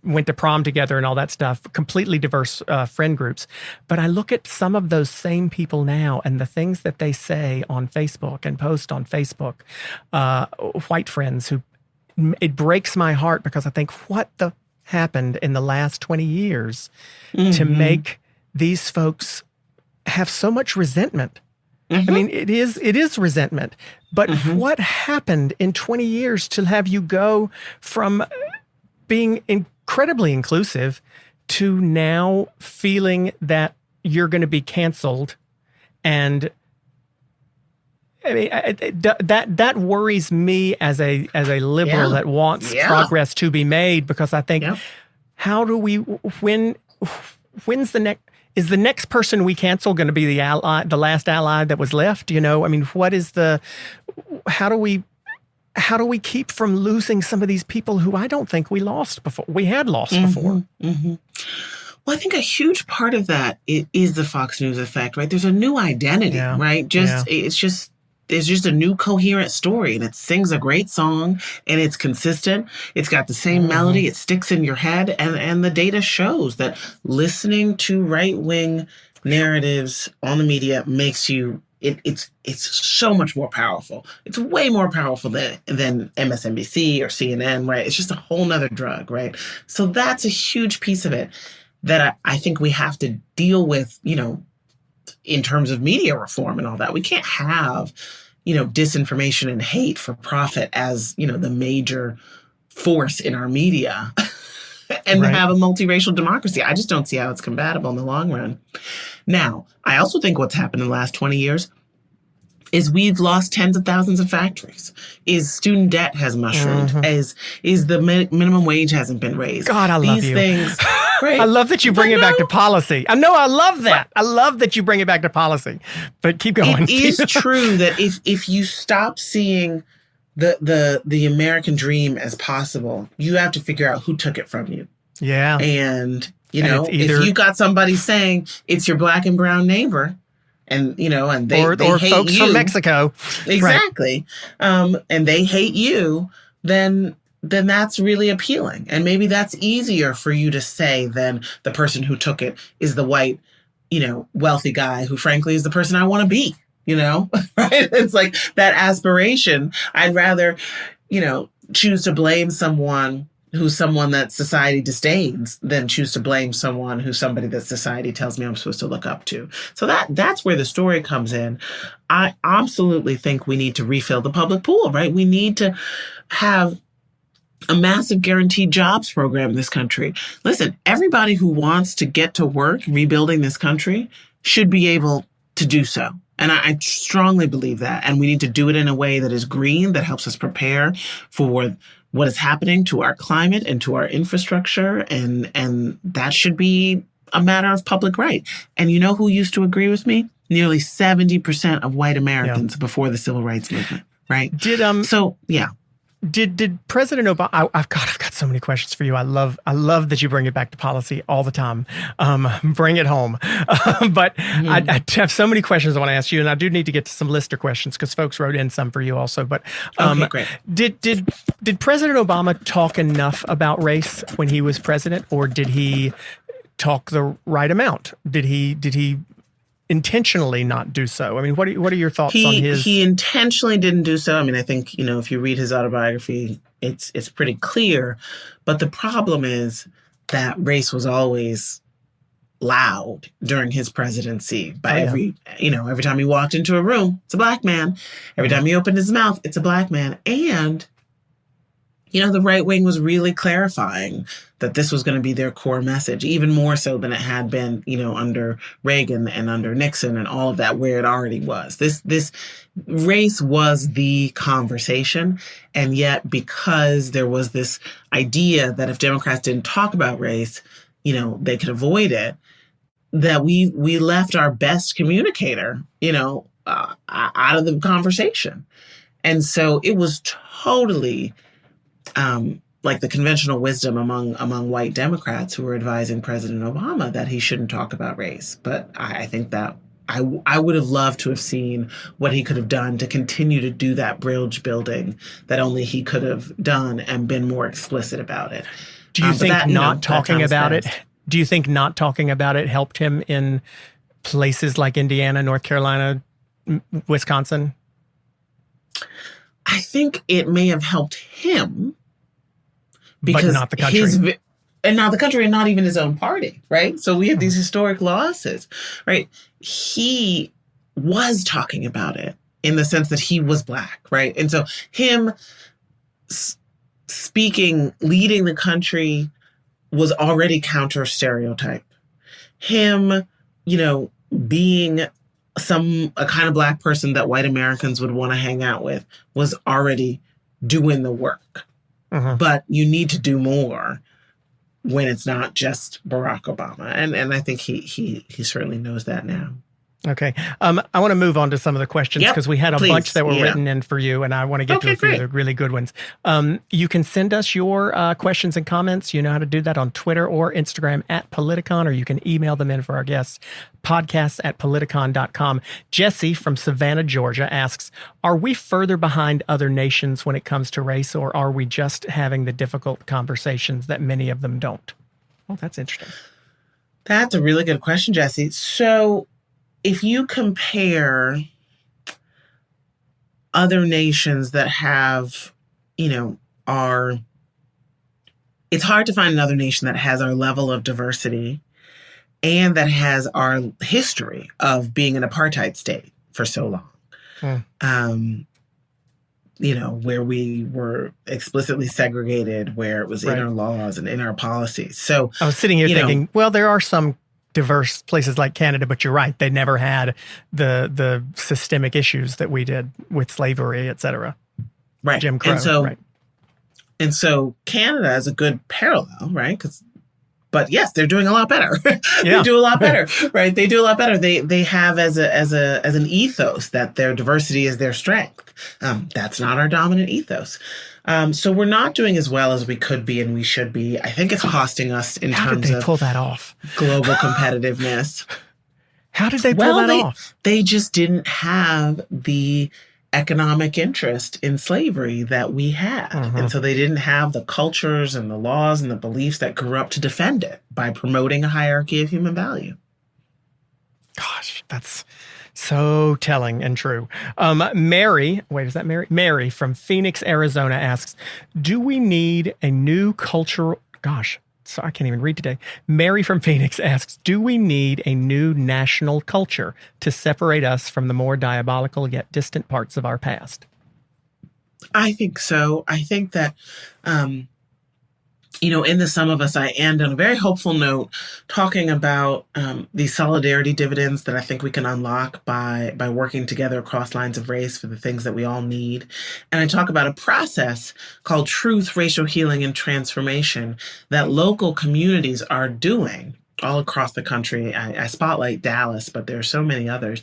S1: went to prom together and all that stuff, completely diverse friend groups. But I look at some of those same people now and the things that they say on Facebook and post on Facebook, white friends it breaks my heart because I think what happened in the last 20 years to make these folks have so much resentment. I mean, it is resentment. But what happened in 20 years to have you go from being incredibly inclusive to now feeling that you're going to be canceled? And I mean, that worries me as a liberal that wants progress to be made, because I think, how do we, when's the next, is the next person we cancel going to be the last ally that was left? I mean, how do we keep from losing some of these people who I don't think we lost before? We had lost before.
S2: Well, I think a huge part of that is the Fox News effect, right? There's a new identity, right? There's just a new coherent story, and it sings a great song, and it's consistent. It's got the same melody. It sticks in your head, and the data shows that listening to right-wing narratives on the media makes you. It's so much more powerful. It's way more powerful than MSNBC or CNN, right? It's just a whole nother drug, right? So that's a huge piece of it that I think we have to deal with, in terms of media reform and all that. We can't have, disinformation and hate for profit as, the major force in our media and have a multiracial democracy. I just don't see how it's compatible in the long run. Now, I also think what's happened in the last 20 years is we've lost tens of thousands of factories, is student debt has mushroomed, is the minimum wage hasn't been raised.
S1: God, I love you.
S2: These things... Right.
S1: I love that you bring it back to policy. I know, I love that. I love that you bring it back to policy. But keep going.
S2: It is true that if you stop seeing the American dream as possible, you have to figure out who took it from you.
S1: Yeah.
S2: And You
S1: And
S2: know,
S1: it's either-
S2: if you got somebody saying it's your black and brown neighbor, and you know, and they hate
S1: folks
S2: you
S1: from Mexico,
S2: exactly, and they hate you, then that's really appealing, and maybe that's easier for you to say than the person who took it is the white, you know, wealthy guy who, frankly, is the person I want to be. You know, right? It's like that aspiration. I'd rather, you know, choose to blame someone who's someone that society disdains than choose to blame someone who's somebody that society tells me I'm supposed to look up to. So that's where the story comes in. I absolutely think we need to refill the public pool, right? We need to have a massive guaranteed jobs program in this country. Listen, everybody who wants to get to work rebuilding this country should be able to do so. And I strongly believe that. And we need to do it in a way that is green, that helps us prepare for what is happening to our climate and to our infrastructure. And that should be a matter of public right. And you know who used to agree with me? Nearly 70% of white Americans before the civil rights movement, right?
S1: Did President Obama? I've got so many questions for you. I love that you bring it back to policy all the time. Bring it home. But I have so many questions I want to ask you, and I do need to get to some listener questions because folks wrote in some for you also. But
S2: okay, great.
S1: Did President Obama talk enough about race when he was president, or did he talk the right amount? Did he intentionally not do so? I mean, what are your thoughts on his?
S2: He intentionally didn't do so. I mean, I think, you know, if you read his autobiography, it's pretty clear. But the problem is that race was always loud during his presidency. By every time he walked into a room, it's a black man. Every time he opened his mouth, it's a black man. And you know, the right wing was really clarifying that this was going to be their core message, even more so than it had been, you know, under Reagan and under Nixon and all of that, where it already was. This race was the conversation. And yet, because there was this idea that if Democrats didn't talk about race, you know, they could avoid it, that we left our best communicator, you know, out of the conversation. And so it was totally like the conventional wisdom among white Democrats who were advising President Obama that he shouldn't talk about race. But I think that I would have loved to have seen what he could have done to continue to do that bridge building that only he could have done and been more explicit about it.
S1: Do you think not talking about it? Do you think not talking about it helped him in places like Indiana, North Carolina, Wisconsin?
S2: I think it may have helped him, because
S1: but not the country.
S2: And not the country, and not even his own party, right? So we have these historic losses, right? He was talking about it in the sense that he was black, right? And so him speaking, leading the country was already counter stereotype. Him, you know, being a kind of black person that white Americans would want to hang out with was already doing the work. But you need to do more when it's not just Barack Obama. And I think he certainly knows that now.
S1: Okay. I want to move on to some of the questions because we had a bunch that were written in for you, and I want to get to a few of the really good ones. You can send us your questions and comments. You know how to do that on Twitter or Instagram at Politicon, or you can email them in for our guests, podcasts@politicon.com. Jesse from Savannah, Georgia asks, are we further behind other nations when it comes to race, or are we just having the difficult conversations that many of them don't? Oh, that's interesting.
S2: That's a really good question, Jesse. So if you compare other nations that have, you know, it's hard to find another nation that has our level of diversity and that has our history of being an apartheid state for so long. You know, where we were explicitly segregated, where it was in our laws and in our policies. So
S1: I was sitting here thinking, well, there are some diverse places like Canada, but you're right. They never had the systemic issues that we did with slavery, et cetera.
S2: Right.
S1: Jim Crow.
S2: And so Canada is a good parallel, right? But yes, they're doing a lot better.
S1: Yeah.
S2: They do a lot better, right? They do a lot better. They have as an ethos that their diversity is their strength. That's not our dominant ethos. So we're not doing as well as we could be and we should be. I think it's costing us in
S1: How
S2: terms
S1: did they
S2: of
S1: pull that off?
S2: Global competitiveness.
S1: How did they pull that off?
S2: They just didn't have the economic interest in slavery that we had. And so they didn't have the cultures and the laws and the beliefs that grew up to defend it by promoting a hierarchy of human value.
S1: Gosh, that's so telling and true. Mary from Phoenix, Arizona asks, do we need a new cultural, so I can't even read today. Mary from Phoenix asks, do we need a new national culture to separate us from the more diabolical yet distant parts of our past?
S2: I think so. I think that, in the Sum of Us, I end on a very hopeful note, talking about the solidarity dividends that I think we can unlock by working together across lines of race for the things that we all need. And I talk about a process called truth, racial healing, and transformation that local communities are doing all across the country. I spotlight Dallas, but there are so many others,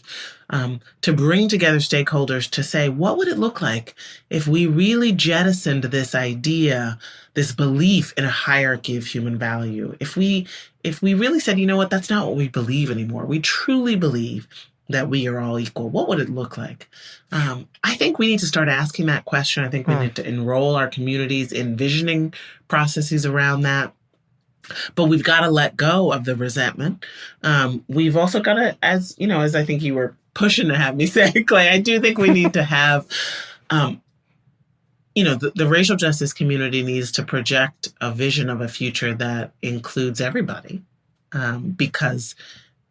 S2: to bring together stakeholders to say, what would it look like if we really jettisoned this idea, this belief in a hierarchy of human value? If we really said, you know what, that's not what we believe anymore. We truly believe that we are all equal. What would it look like? I think we need to start asking that question. I think we need to enroll our communities in visioning processes around that. But we've got to let go of the resentment. We've also got to, as I think you were pushing to have me say, Clay, I do think we need to have, the racial justice community needs to project a vision of a future that includes everybody. Because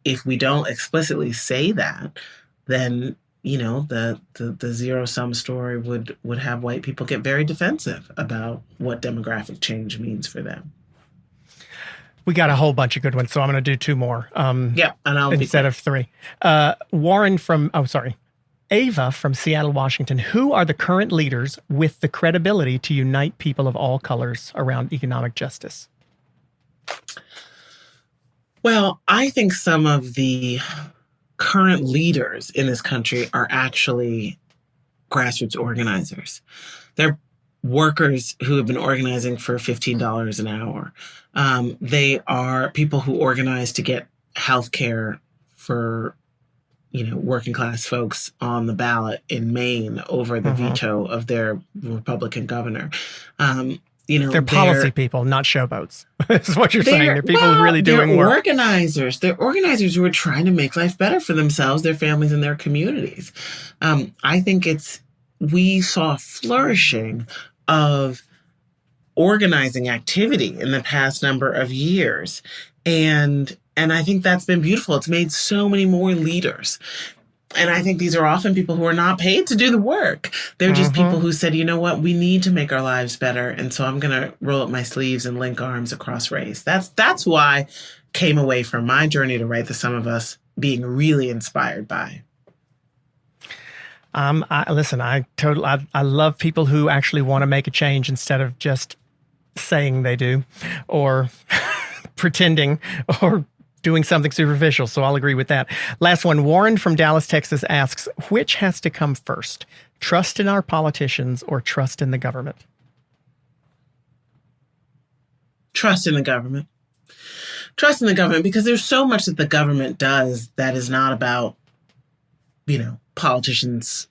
S2: if we don't explicitly say that, then, the zero-sum story would have white people get very defensive about what demographic change means for them.
S1: We got a whole bunch of good ones, so I'm going to do two more.
S2: And
S1: instead of three. Ava from Seattle, Washington. Who are the current leaders with the credibility to unite people of all colors around economic justice?
S2: Well, I think some of the current leaders in this country are actually grassroots organizers. They're workers who have been organizing for $15 an hour. They are people who organize to get health care for, working class folks on the ballot in Maine over the veto of their Republican governor. They're
S1: policy people, not showboats. This is what you're saying. They're people who really doing work.
S2: Organizers. They're organizers who are trying to make life better for themselves, their families, and their communities. I think we saw flourishing of organizing activity in the past number of years. And I think that's been beautiful. It's made so many more leaders. And I think these are often people who are not paid to do the work. They're just people who said, you know what, we need to make our lives better. And so I'm going to roll up my sleeves and link arms across race. That's who I came away from my journey to write The Sum of Us being really inspired by.
S1: I love people who actually want to make a change instead of just saying they do or pretending or doing something superficial. So I'll agree with that. Last one, Warren from Dallas, Texas asks, which has to come first? Trust in our politicians or trust in the government?
S2: Trust in the government. Trust in the government, because there's so much that the government does that is not about, politicians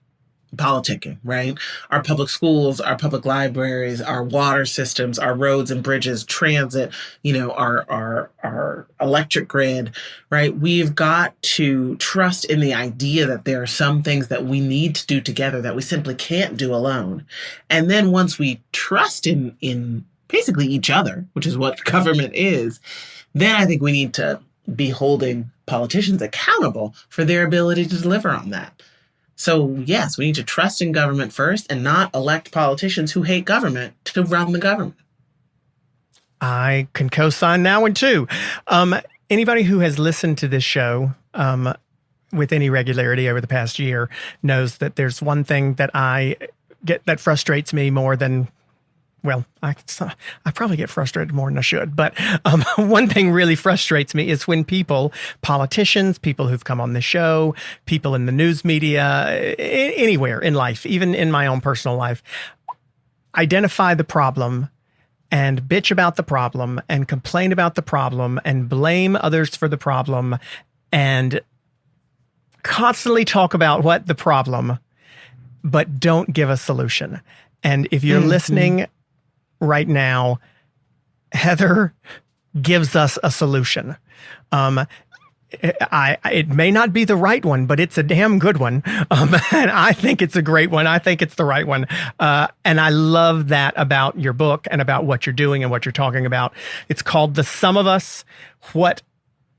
S2: politicking, right? Our public schools, our public libraries, our water systems, our roads and bridges, transit, our electric grid, right? We've got to trust in the idea that there are some things that we need to do together that we simply can't do alone. And then once we trust in basically each other, which is what government is, then I think we need to be holding politicians accountable for their ability to deliver on that. So yes, we need to trust in government first and not elect politicians who hate government to run the government.
S1: I can co-sign that one too. Anybody who has listened to this show with any regularity over the past year knows that there's one thing that I get that frustrates me more than well, I probably get frustrated more than I should. But one thing really frustrates me is when people, politicians, people who've come on the show, people in the news media, anywhere in life, even in my own personal life, identify the problem and bitch about the problem and complain about the problem and blame others for the problem and constantly talk about what the problem, but don't give a solution. And if you're listening right now, Heather gives us a solution. It may not be the right one, but it's a damn good one. And I think it's a great one. I think it's the right one. And I love that about your book and about what you're doing and what you're talking about. It's called The Sum of Us: What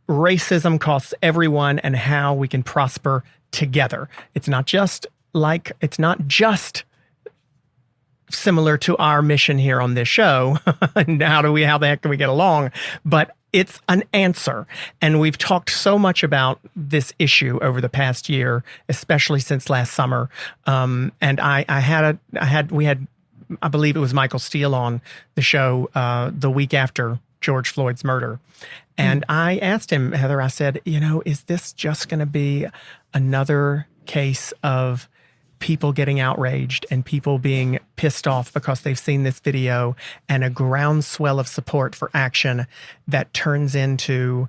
S1: Racism Costs Everyone and How We Can Prosper Together. It's not just similar to our mission here on this show. And how the heck can we get along? But it's an answer. And we've talked so much about this issue over the past year, especially since last summer. And we had, I believe it was Michael Steele on the show the week after George Floyd's murder. And I asked him, Heather, I said, is this just going to be another case of people getting outraged and people being pissed off because they've seen this video and a groundswell of support for action that turns into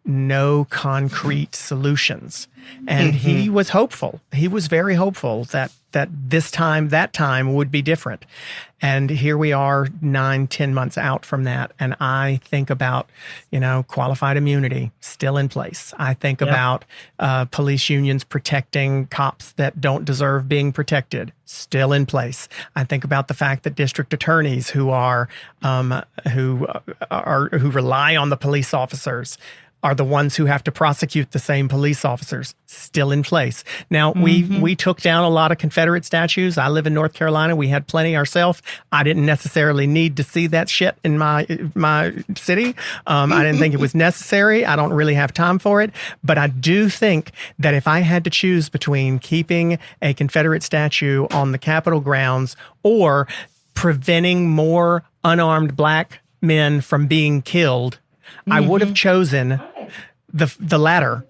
S1: no concrete solutions? And he was hopeful. He was very hopeful that that time would be different. And here we are 9-10 months out from that. And I think about, qualified immunity still in place. I think about police unions protecting cops that don't deserve being protected, still in place. I think about the fact that district attorneys who rely on the police officers are the ones who have to prosecute the same police officers, still in place. Now, we took down a lot of Confederate statues. I live in North Carolina. We had plenty ourselves. I didn't necessarily need to see that shit in my city. I didn't think it was necessary. I don't really have time for it. But I do think that if I had to choose between keeping a Confederate statue on the Capitol grounds or preventing more unarmed black men from being killed, I would have chosen the latter,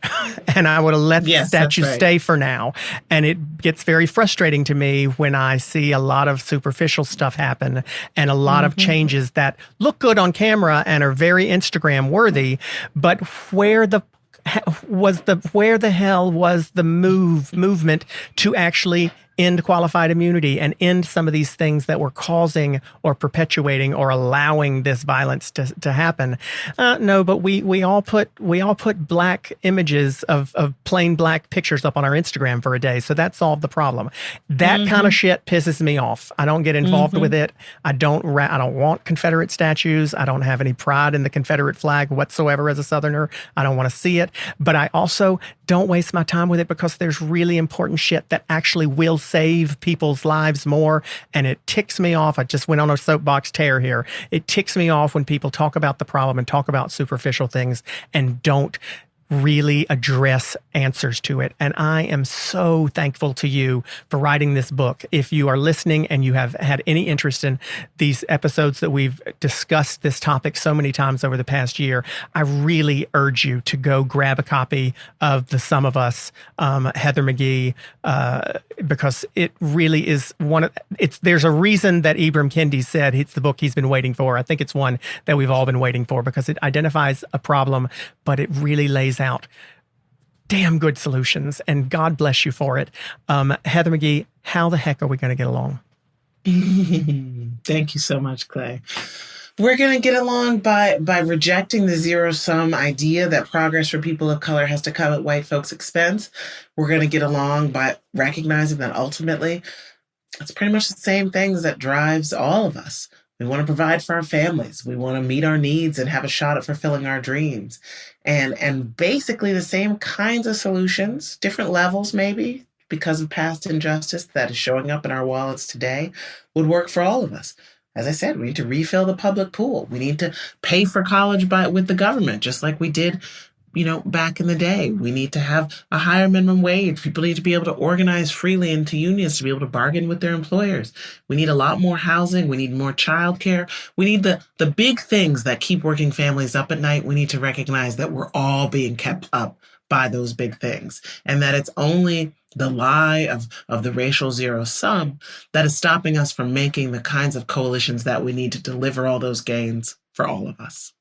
S1: and I would have let the statue stay for now. And it gets very frustrating to me when I see a lot of superficial stuff happen and a lot of changes that look good on camera and are very Instagram worthy, but where the hell was the movement to actually end qualified immunity and end some of these things that were causing or perpetuating or allowing this violence to happen? No, but we all put black images of plain black pictures up on our Instagram for a day, so that solved the problem. That kind of shit pisses me off. I don't get involved with it. I don't want Confederate statues. I don't have any pride in the Confederate flag whatsoever as a Southerner. I don't want to see it, but I also don't waste my time with it because there's really important shit that actually will save people's lives more. And it ticks me off. I just went on a soapbox tear here. It ticks me off when people talk about the problem and talk about superficial things and don't really address answers to it. And I am so thankful to you for writing this book. If you are listening and you have had any interest in these episodes that we've discussed this topic so many times over the past year, I really urge you to go grab a copy of The Sum of Us, Heather McGhee, because it really is there's a reason that Ibram Kendi said it's the book he's been waiting for. I think it's one that we've all been waiting for because it identifies a problem, but it really lays out damn good solutions, and God bless you for it. Heather McGhee, how the heck are we going to get along?
S2: Thank you so much, Clay. We're going to get along by rejecting the zero-sum idea that progress for people of color has to come at white folks' expense. We're going to get along by recognizing that ultimately it's pretty much the same things that drives all of us. We want to provide for our families. We want to meet our needs and have a shot at fulfilling our dreams. And basically the same kinds of solutions, different levels maybe, because of past injustice that is showing up in our wallets today, would work for all of us. As I said, we need to refill the public pool. We need to pay for college with the government, just like we did back in the day. We need to have a higher minimum wage. People need to be able to organize freely into unions to be able to bargain with their employers. We need a lot more housing. We need more childcare. We need the big things that keep working families up at night. We need to recognize that we're all being kept up by those big things, and that it's only the lie of the racial zero sum that is stopping us from making the kinds of coalitions that we need to deliver all those gains for all of us.